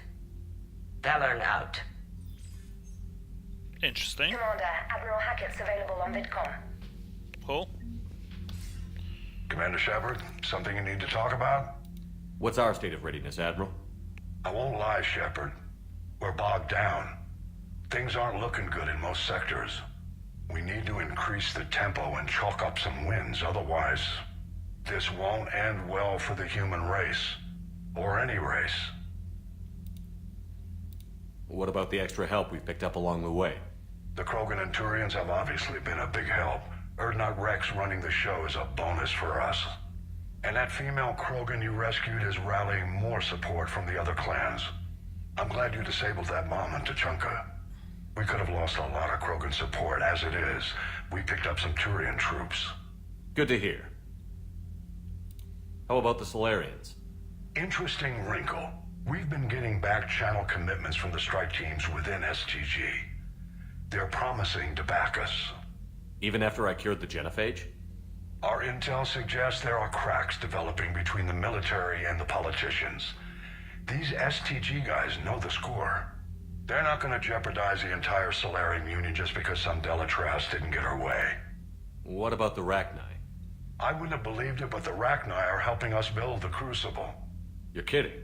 Valorn out. Interesting. Commander, Admiral Hackett's available on VidCom. Cool. Commander Shepard, something you need to talk about? What's our state of readiness, Admiral? I won't lie, Shepard. We're bogged down. Things aren't looking good in most sectors. We need to increase the tempo and chalk up some wins, otherwise this won't end well for the human race. Or any race. What about the extra help we've picked up along the way? The Krogan and Turians have obviously been a big help. Urdnot Rex running the show is a bonus for us. And that female Krogan you rescued is rallying more support from the other clans. I'm glad you disabled that mom in Tuchanka. We could have lost a lot of Krogan support. As it is, we picked up some Turian troops. Good to hear. How about the Solarians? Interesting wrinkle. We've been getting back-channel commitments from the strike teams within STG. They're promising to back us. Even after I cured the genophage? Our intel suggests there are cracks developing between the military and the politicians. These STG guys know the score. They're not going to jeopardize the entire Solarian Union just because some Delatras didn't get her way. What about the Rachni? I wouldn't have believed it, but the Rachni are helping us build the Crucible. You're kidding.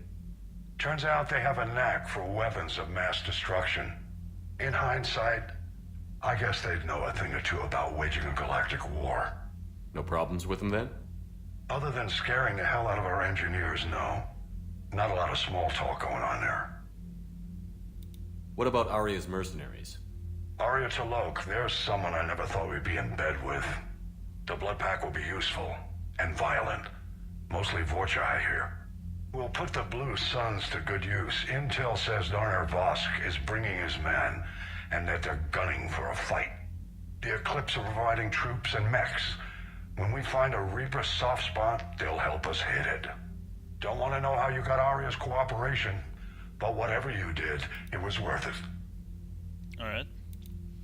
Turns out they have a knack for weapons of mass destruction. In hindsight, I guess they'd know a thing or two about waging a galactic war. No problems with them then? Other than scaring the hell out of our engineers, no. Not a lot of small talk going on there. What about Arya's mercenaries? Arya T'Lok, there's someone I never thought we'd be in bed with. The blood pack will be useful and violent. Mostly Vorcha, I hear. We'll put the Blue Suns to good use. Intel says Darner Vosk is bringing his men, and that they're gunning for a fight. The Eclipse are providing troops and mechs. When we find a Reaper soft spot, they'll help us hit it. Don't want to know how you got Arya's cooperation, but whatever you did, it was worth it. Alright.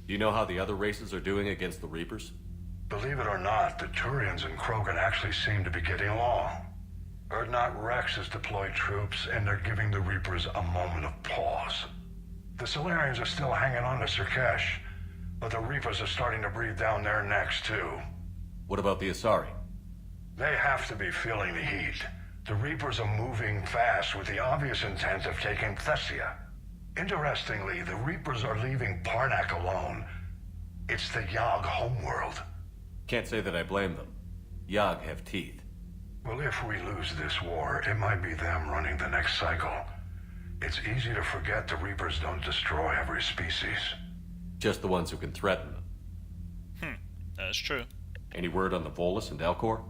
Do you know how the other races are doing against the Reapers? Believe it or not, the Turians and Krogan actually seem to be getting along. Urdnot Rex has deployed troops, and they're giving the Reapers a moment of pause. The Solarians are still hanging on to Sirkesh, but the Reapers are starting to breathe down their necks, too. What about the Asari? They have to be feeling the heat. The Reapers are moving fast with the obvious intent of taking Thessia. Interestingly, the Reapers are leaving Parnak alone. It's the Yogg homeworld. Can't say that I blame them. Yogg have teeth. Well, if we lose this war, it might be them running the next cycle. It's easy to forget the Reapers don't destroy every species. Just the ones who can threaten them. That's true. Any word on the Volus and Elcor?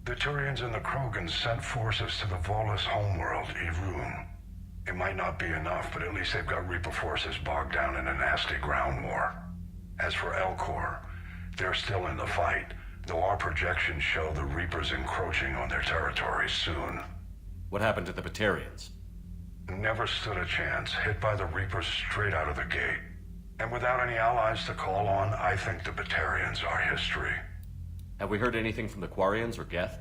The Turians and the Krogans sent forces to the Volus homeworld, Irun. It might not be enough, but at least they've got Reaper forces bogged down in a nasty ground war. As for Elcor, they're still in the fight, though our projections show the Reapers encroaching on their territory soon. What happened to the Batarians? Never stood a chance, hit by the Reapers straight out of the gate. And without any allies to call on, I think the Batarians are history. Have we heard anything from the Quarians or Geth?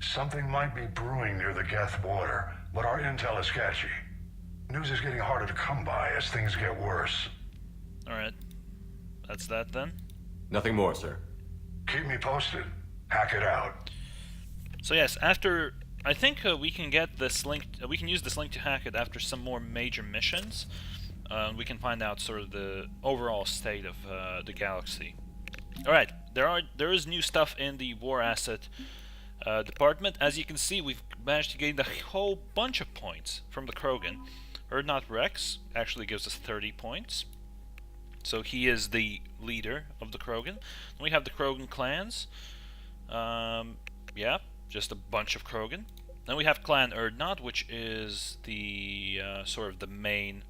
Something might be brewing near the Geth border, but our intel is sketchy. News is getting harder to come by as things get worse. Alright. That's that then? Nothing more, sir. Keep me posted. Hack it out. So yes, after... I think we can get this link... we can use this link to hack it after some more major missions. We can find out sort of the overall state of the galaxy. Alright, there is new stuff in the war asset department. As you can see, we've managed to gain a whole bunch of points from the Krogan. Urdnot Rex actually gives us 30 points. So he is the leader of the Krogan. Then we have the Krogan clans. Yeah, just a bunch of Krogan. Then we have Clan Urdnot, which is the sort of the main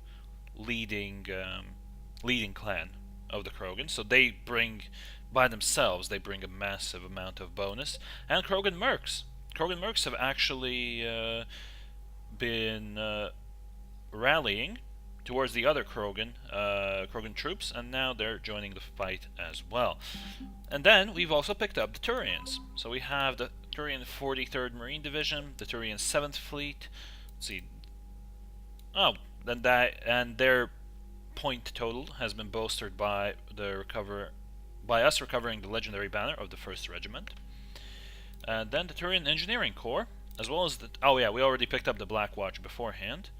leading clan of the Krogan. So they bring, by themselves, they bring a massive amount of bonus. And Krogan Mercs. Krogan Mercs have actually been rallying towards the other Krogan troops, and now they're joining the fight as well. And then we've also picked up the Turians. So we have the Turian 43rd Marine Division, the Turian 7th Fleet. Let's see. Oh, then that, and they're point total has been bolstered by by us recovering the legendary banner of the 1st Regiment. And then the Turian Engineering Corps, as well as the... Oh yeah, we already picked up the Black Watch beforehand.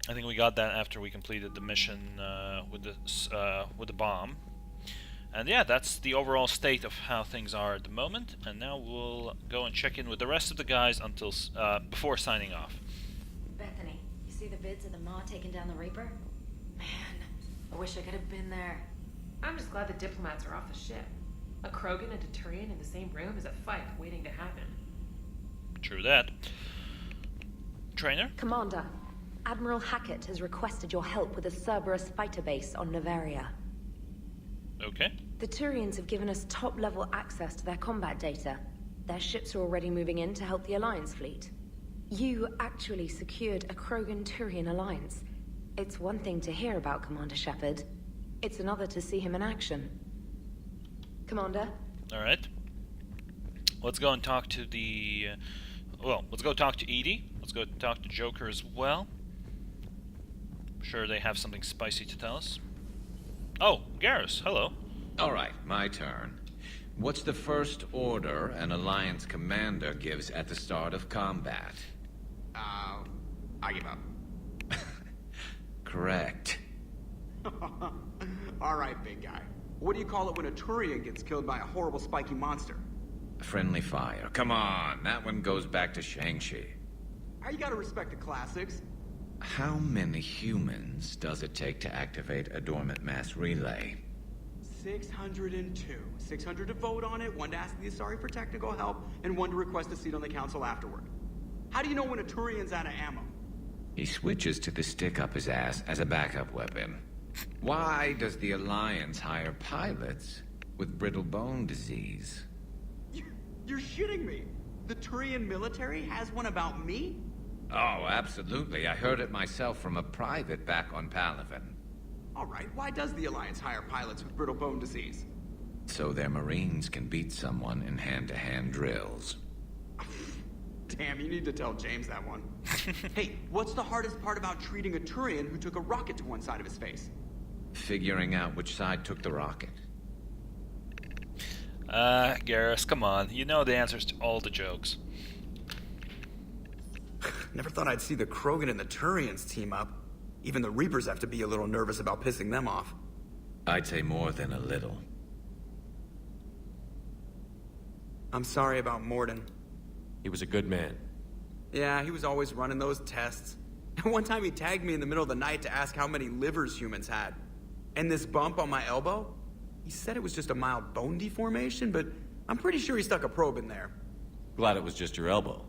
I think we got that after we completed the mission with the bomb. And yeah, that's the overall state of how things are at the moment. And now we'll go and check in with the rest of the guys until before signing off. Bethany, you see the vids of the Maw taking down the Reaper? Man, I wish I could have been there. I'm just glad the diplomats are off the ship. A Krogan and a Turian in the same room is a fight waiting to happen. True that. Trainer? Commander, Admiral Hackett has requested your help with a Cerberus fighter base on Novaria. Okay. The Turians have given us top-level access to their combat data. Their ships are already moving in to help the Alliance fleet. You actually secured a Krogan-Turian alliance. It's one thing to hear about Commander Shepard. It's another to see him in action. Commander? Alright. Let's go and talk to the... let's go talk to Edie. Let's go talk to Joker as well. I'm sure they have something spicy to tell us. Oh, Garrus, hello. Alright, my turn. What's the first order an Alliance commander gives at the start of combat? I give up. Correct. Alright, big guy. What do you call it when a Turian gets killed by a horrible spiky monster? Friendly fire. Come on, that one goes back to Shang-Chi. You gotta respect the classics. How many humans does it take to activate a dormant mass relay? 602. 600 to vote on it, 1 to ask the Asari for technical help, and 1 to request a seat on the council afterward. How do you know when a Turian's out of ammo? He switches to the stick up his ass as a backup weapon. Why does the Alliance hire pilots with brittle bone disease? You're shitting me! The Turian military has one about me? Oh, absolutely. I heard it myself from a private back on Palaven. Alright, why does the Alliance hire pilots with brittle bone disease? So their Marines can beat someone in hand-to-hand drills. Damn, you need to tell James that one. Hey, what's the hardest part about treating a Turian who took a rocket to one side of his face? Figuring out which side took the rocket. Garrus, come on. You know the answers to all the jokes. Never thought I'd see the Krogan and the Turians team up. Even the Reapers have to be a little nervous about pissing them off. I'd say more than a little. I'm sorry about Morden. He was a good man. Yeah, he was always running those tests. And one time he tagged me in the middle of the night to ask how many livers humans had. And this bump on my elbow? He said it was just a mild bone deformation, but I'm pretty sure he stuck a probe in there. Glad it was just your elbow.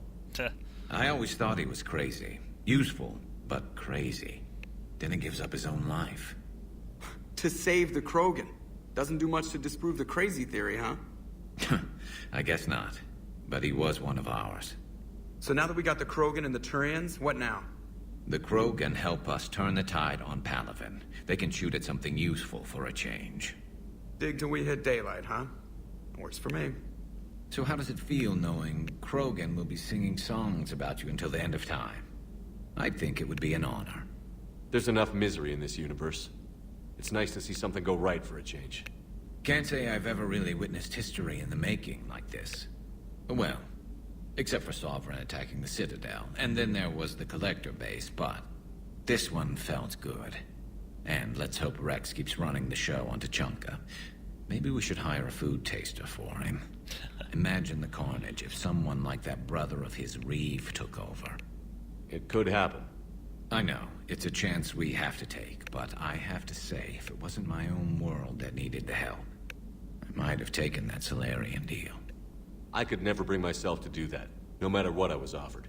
I always thought he was crazy. Useful, but crazy. Then he gives up his own life. To save the Krogan. Doesn't do much to disprove the crazy theory, huh? I guess not. But he was one of ours. So now that we got the Krogan and the Turians, what now? The Krogan help us turn the tide on Palaven. They can shoot at something useful for a change. Dig till we hit daylight, huh? Works for me. So how does it feel knowing Krogan will be singing songs about you until the end of time? I think it would be an honor. There's enough misery in this universe. It's nice to see something go right for a change. Can't say I've ever really witnessed history in the making like this. Well, except for Sovereign attacking the Citadel, and then there was the Collector base, but this one felt good. And let's hope Rex keeps running the show on Tuchanka. Maybe we should hire a food taster for him. Imagine the carnage if someone like that brother of his, Reeve, took over. It could happen. I know, it's a chance we have to take, but I have to say, if it wasn't my own world that needed the help, I might have taken that Solarian deal. I could never bring myself to do that, no matter what I was offered.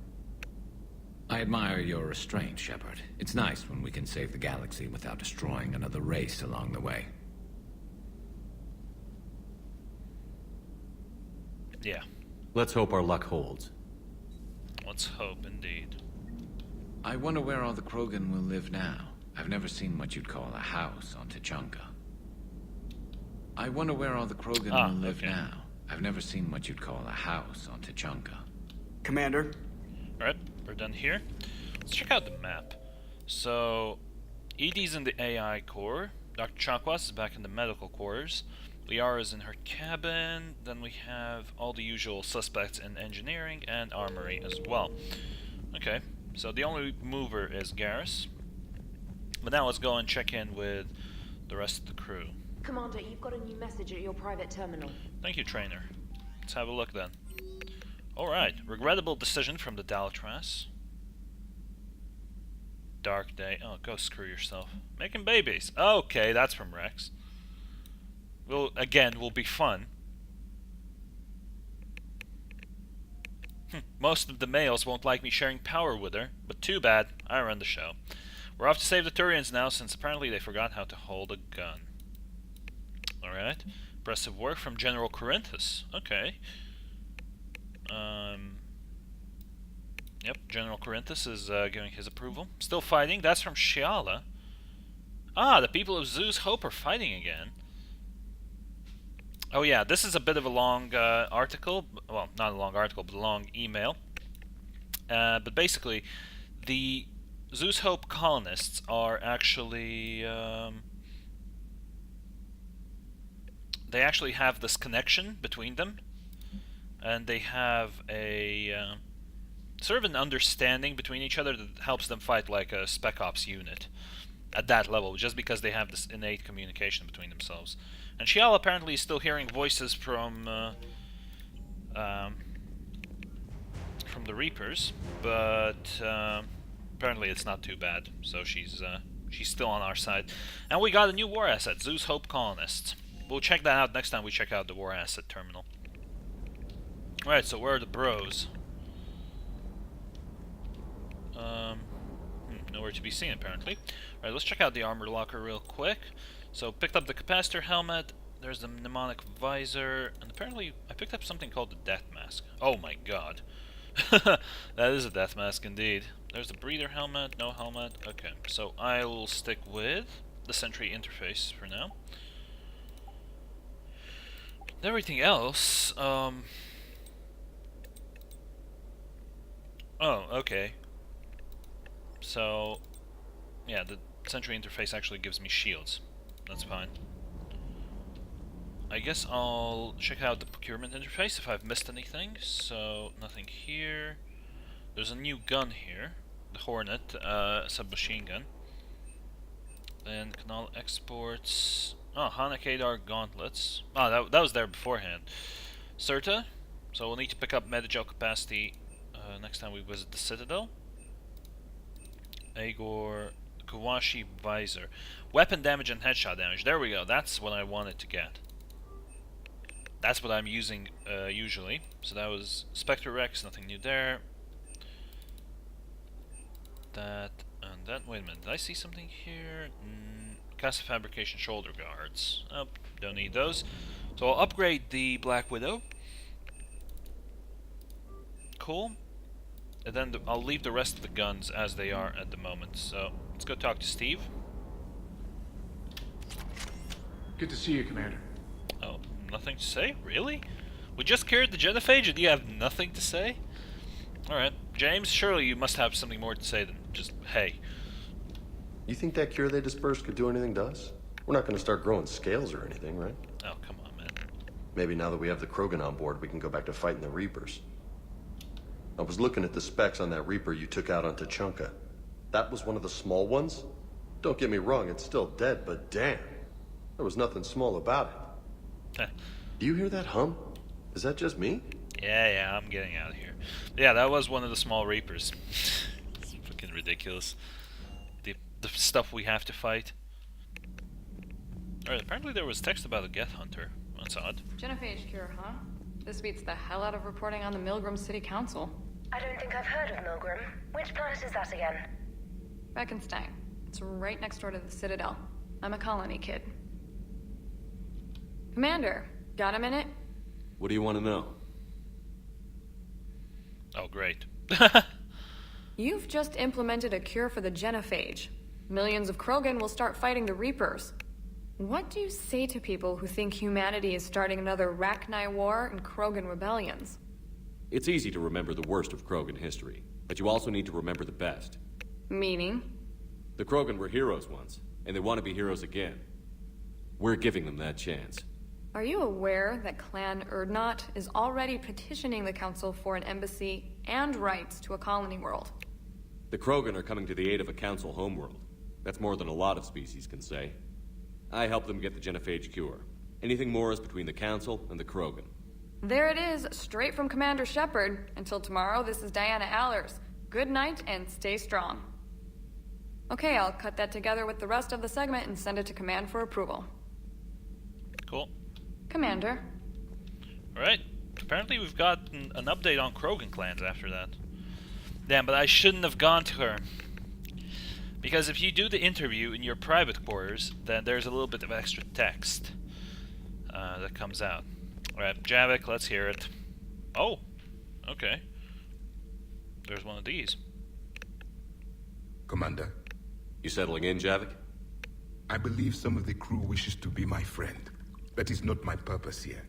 I admire your restraint, Shepard. It's nice when we can save the galaxy without destroying another race along the way. Yeah. Let's hope our luck holds. Let's hope, indeed. I wonder where all the Krogan will live now. I've never seen what you'd call a house on Tuchanka. I wonder where all the Krogan will live now. I've never seen what you'd call a house on Tuchanka. Commander? Alright, we're done here. Let's check out the map. So, Edie's in the AI core. Dr. Chakwas is back in the medical quarters. Liara's in her cabin. Then we have all the usual suspects in engineering and armory as well. Okay, so the only mover is Garrus. But now let's go and check in with the rest of the crew. Commander, you've got a new message at your private terminal. Thank you, Trainer. Let's have a look then. Alright, regrettable decision from the Dalatras. Dark day. Oh, go screw yourself. Making babies. Okay, that's from Rex. Will be fun. Most of the males won't like me sharing power with her, but too bad, I run the show. We're off to save the Turians now, since apparently they forgot how to hold a gun. Alright. Impressive work from General Corinthus. Okay. Yep, General Corinthus is giving his approval. Still fighting. That's from Shiala. Ah, the people of Zeus Hope are fighting again. Oh yeah, this is a bit of a long article. Well, not a long article, but a long email. But basically, the Zeus Hope colonists are actually... they actually have this connection between them. And they have a... sort of an understanding between each other that helps them fight like a Spec Ops unit. At that level, just because they have this innate communication between themselves. And Shiala apparently is still hearing voices from the Reapers, but apparently it's not too bad. So she's still on our side. And we got a new war asset, Zeus Hope Colonists. We'll check that out next time we check out the war asset terminal. Alright, so where are the bros? Nowhere to be seen, apparently. Alright, let's check out the armor locker real quick. So, picked up the capacitor helmet, there's the mnemonic visor, and apparently I picked up something called the death mask. Oh my god. That is a death mask indeed. There's the breather helmet, no helmet. Okay, so I'll stick with the Sentry interface for now. Everything else, oh, okay. So, yeah, the Sentry interface actually gives me shields. That's fine. I guess I'll check out the procurement interface if I've missed anything. So, nothing here. There's a new gun here. The Hornet, submachine gun. Then canal exports. Oh, Hanakadar gauntlets. Oh, that was there beforehand. Serta. So we'll need to pick up Medigel capacity next time we visit the Citadel. Agor, Kawashi visor. Weapon damage and headshot damage. There we go. That's what I wanted to get. That's what I'm using usually. So that was Spectre Rex, nothing new there. That and that. Wait a minute. Did I see something here? Cast fabrication shoulder guards. Oh, don't need those. So I'll upgrade the Black Widow. Cool. And then I'll leave the rest of the guns as they are at the moment. So let's go talk to Steve. Good to see you, Commander. Oh, nothing to say? Really? We just cured the genophage and you have nothing to say? Alright. James, surely you must have something more to say than just, hey. You think that cure they dispersed could do anything to us? We're not going to start growing scales or anything, right? Oh, come on, man. Maybe now that we have the Krogan on board, we can go back to fighting the Reapers. I was looking at the specs on that Reaper you took out on Tachanka. That was one of the small ones? Don't get me wrong, it's still dead, but damn. There was nothing small about it. Do you hear that hum? Is that just me? Yeah, I'm getting out of here. Yeah, that was one of the small Reapers. It's fucking ridiculous. The stuff we have to fight. Alright, apparently there was text about a Geth Hunter. That's odd. Genophage cure, huh? This beats the hell out of reporting on the Milgram City Council. I don't think I've heard of Milgram. Which planet is that again? Reckenstein. It's right next door to the Citadel. I'm a colony kid. Commander, got a minute? What do you want to know? Oh, great. You've just implemented a cure for the genophage. Millions of Krogan will start fighting the Reapers. What do you say to people who think humanity is starting another Rachni War and Krogan rebellions? It's easy to remember the worst of Krogan history, but you also need to remember the best. Meaning? The Krogan were heroes once, and they want to be heroes again. We're giving them that chance. Are you aware that Clan Urdnot is already petitioning the Council for an embassy and rights to a colony world? The Krogan are coming to the aid of a Council homeworld. That's more than a lot of species can say. I helped them get the genophage cure. Anything more is between the Council and the Krogan. There it is, straight from Commander Shepard. Until tomorrow, this is Diana Allers. Good night and stay strong. Okay, I'll cut that together with the rest of the segment and send it to Command for approval. Cool. Commander. Alright. Apparently we've got an update on Krogan clans after that. Damn, but I shouldn't have gone to her. Because if you do the interview in your private quarters, then there's a little bit of extra text that comes out. Alright, Javik, let's hear it. Oh, okay. There's one of these. Commander. You settling in, Javik? I believe some of the crew wishes to be my friend. That is not my purpose here.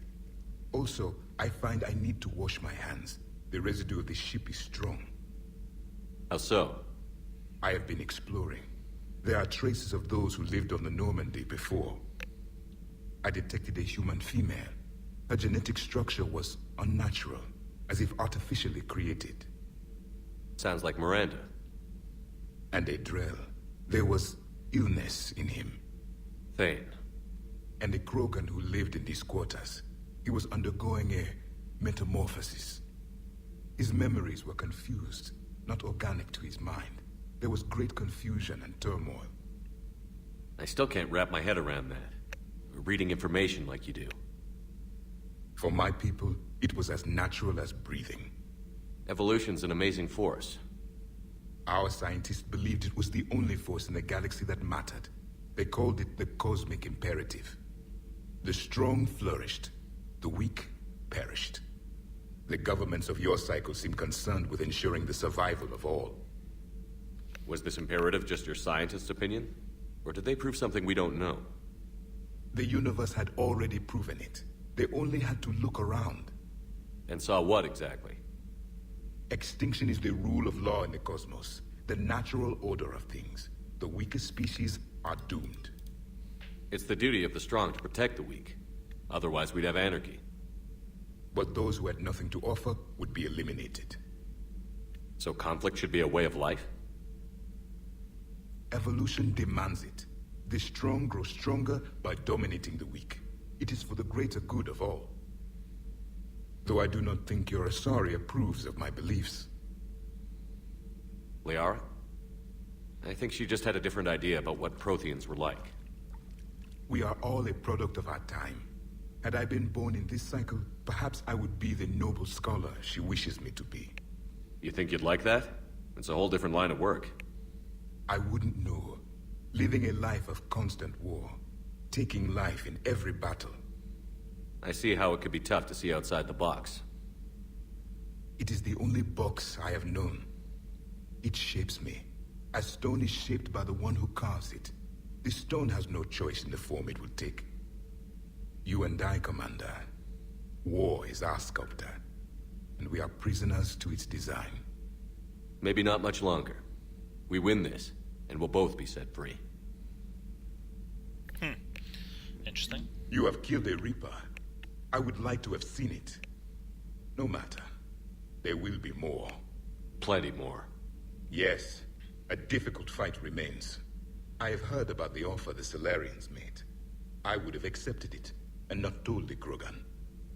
Also, I find I need to wash my hands. The residue of the ship is strong. How so? I have been exploring. There are traces of those who lived on the Normandy before. I detected a human female. Her genetic structure was unnatural, as if artificially created. Sounds like Miranda. And a Drell. There was illness in him. Thane. And a Krogan who lived in these quarters. He was undergoing a metamorphosis. His memories were confused, not organic to his mind. There was great confusion and turmoil. I still can't wrap my head around that. Reading information like you do. For my people, it was as natural as breathing. Evolution's an amazing force. Our scientists believed it was the only force in the galaxy that mattered. They called it the cosmic imperative. The strong flourished, the weak perished. The governments of your cycle seem concerned with ensuring the survival of all. Was this imperative just your scientist's opinion? Or did they prove something we don't know? The universe had already proven it. They only had to look around. And saw what exactly? Extinction is the rule of law in the cosmos, the natural order of things. The weakest species are doomed. It's the duty of the strong to protect the weak. Otherwise, we'd have anarchy. But those who had nothing to offer would be eliminated. So conflict should be a way of life? Evolution demands it. The strong grow stronger by dominating the weak. It is for the greater good of all. Though I do not think your Asari approves of my beliefs. Liara? I think she just had a different idea about what Protheans were like. We are all a product of our time. Had I been born in this cycle, perhaps I would be the noble scholar she wishes me to be. You think you'd like that? It's a whole different line of work. I wouldn't know. Living a life of constant war. Taking life in every battle. I see how it could be tough to see outside the box. It is the only box I have known. It shapes me, as stone is shaped by the one who carves it. The stone has no choice in the form it will take. You and I, Commander. War is our sculptor, and we are prisoners to its design. Maybe not much longer. We win this, and we'll both be set free. Interesting. You have killed a Reaper. I would like to have seen it. No matter. There will be more. Plenty more. Yes. A difficult fight remains. I have heard about the offer the Solarians made. I would have accepted it, and not told the Krogan.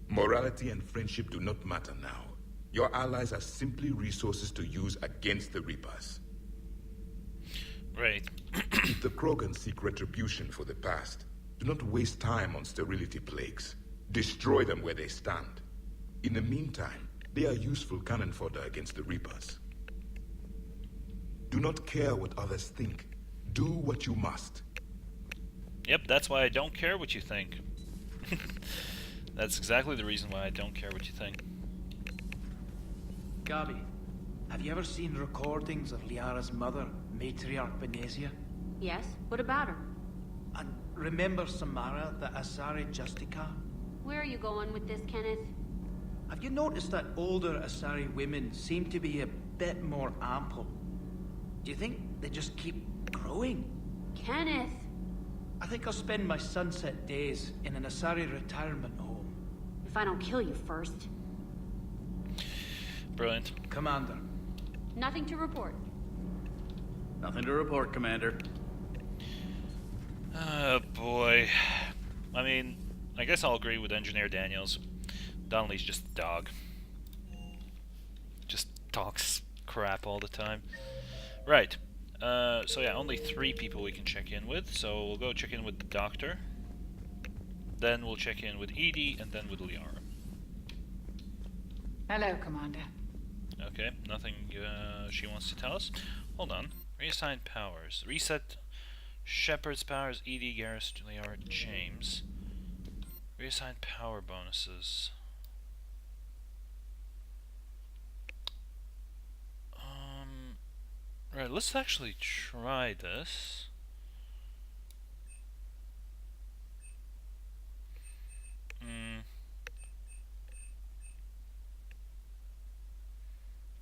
Morality and friendship do not matter now. Your allies are simply resources to use against the Reapers. Right. If the Krogan seek retribution for the past, do not waste time on sterility plagues. Destroy them where they stand. In the meantime, they are useful cannon fodder against the Reapers. Do not care what others think. Do what you must. Yep, that's why I don't care what you think. That's exactly the reason why I don't care what you think. Gabi, have you ever seen recordings of Liara's mother, Matriarch Benezia? Yes? What about her? And remember Samara, the Asari Justica? Where are you going with this, Kenneth? Have you noticed that older Asari women seem to be a bit more ample? Do you think they just keep growing? going? Kenneth! I think I'll spend my sunset days in an Asari retirement home. If I don't kill you first. Brilliant. Commander. Nothing to report. Nothing to report, Commander. Oh boy. I mean, I guess I'll agree with Engineer Daniels. Donnelly's just a dog. Just talks crap all the time. Right. So yeah, only 3 people we can check in with. So we'll go check in with the Doctor. Then we'll check in with Edie, and then with Liara. Hello, Commander. Okay, nothing she wants to tell us. Hold on. Reassign powers. Reset Shepard's powers, Edie, Garrus, Liara, James. Reassign power bonuses. Right, let's actually try this.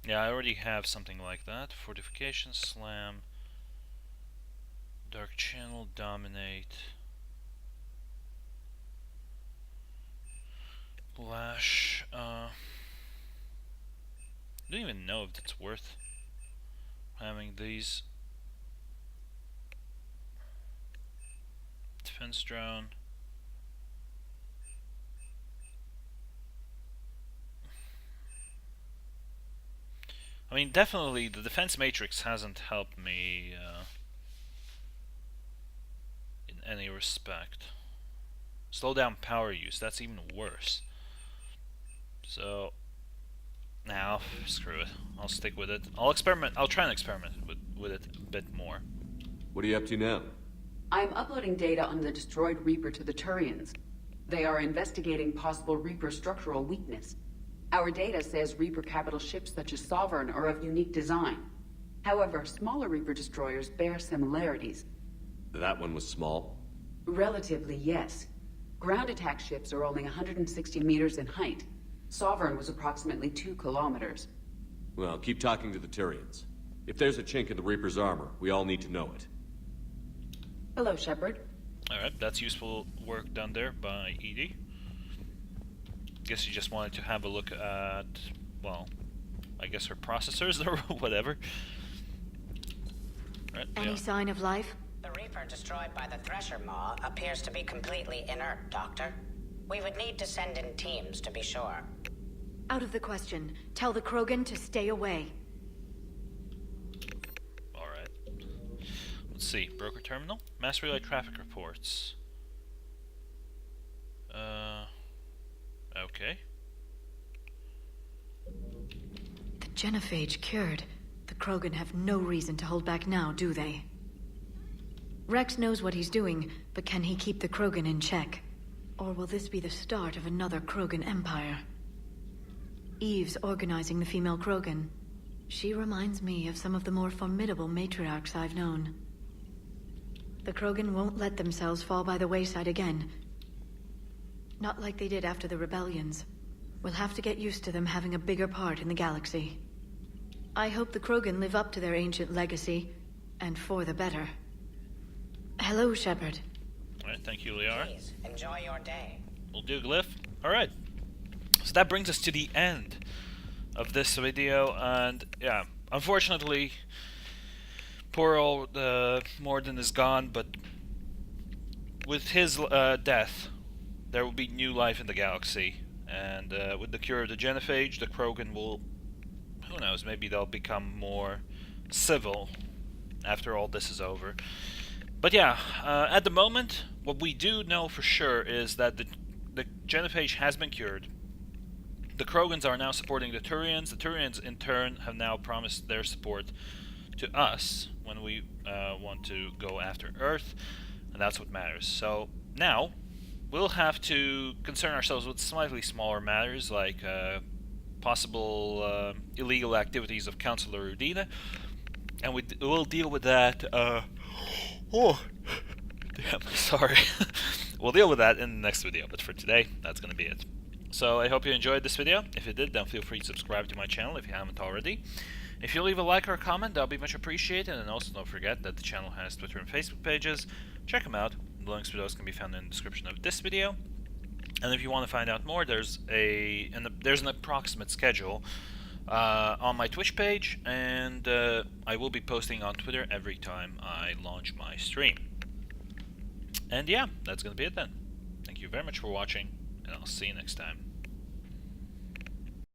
Yeah, I already have something like that. Fortification, Slam, Dark Channel, Dominate, Lash. I don't even know if it's worth having these. Defense drone. I mean, definitely the defense matrix hasn't helped me in any respect. Slow down power use, that's even worse. So, now, screw it. I'll stick with it. I'll try and experiment with it a bit more. What are you up to now? I'm uploading data on the destroyed Reaper to the Turians. They are investigating possible Reaper structural weakness. Our data says Reaper capital ships such as Sovereign are of unique design. However, smaller Reaper destroyers bear similarities. That one was small? Relatively, yes. Ground attack ships are only 160 meters in height. Sovereign was approximately 2 kilometers. Well, keep talking to the Turians. If there's a chink in the Reaper's armor, we all need to know it. Hello, Shepard. Alright, that's useful work done there by Edie. Guess you just wanted to have a look at, well, I guess her processors or whatever. Right, Any sign of life? The Reaper destroyed by the Thresher Maw appears to be completely inert, Doctor. We would need to send in teams to be sure. Out of the question. Tell the Krogan to stay away. Alright. Let's see. Broker terminal? Mass relay traffic reports. Okay. The genophage cured. The Krogan have no reason to hold back now, do they? Rex knows what he's doing, but can he keep the Krogan in check? Or will this be the start of another Krogan empire? Eve's organizing the female Krogan. She reminds me of some of the more formidable matriarchs I've known. The Krogan won't let themselves fall by the wayside again. Not like they did after the rebellions. We'll have to get used to them having a bigger part in the galaxy. I hope the Krogan live up to their ancient legacy, and for the better. Hello, Shepard. Alright, thank you, Liara. Please, enjoy your day. Will do, Glyph. Alright. So that brings us to the end of this video, and yeah, unfortunately, poor old Morden is gone, but with his death, there will be new life in the galaxy, and with the cure of the genophage, the Krogan will, who knows, maybe they'll become more civil after all this is over. But yeah, at the moment, what we do know for sure is that the genophage has been cured. The Krogans are now supporting the Turians. The Turians, in turn, have now promised their support to us when we want to go after Earth, and that's what matters. So now, we'll have to concern ourselves with slightly smaller matters, like possible illegal activities of Councilor Udina, and we'll deal with that. Oh, damn, sorry. We'll deal with that in the next video, but for today, that's going to be it. So I hope you enjoyed this video. If you did, then feel free to subscribe to my channel if you haven't already. If you leave a like or a comment, that'll be much appreciated, and also don't forget that the channel has Twitter and Facebook pages. Check them out. The links for those can be found in the description of this video. And if you want to find out more, there's an approximate schedule on my Twitch page, and I will be posting on Twitter every time I launch my stream. And yeah, that's going to be it then. Thank you very much for watching, and I'll see you next time.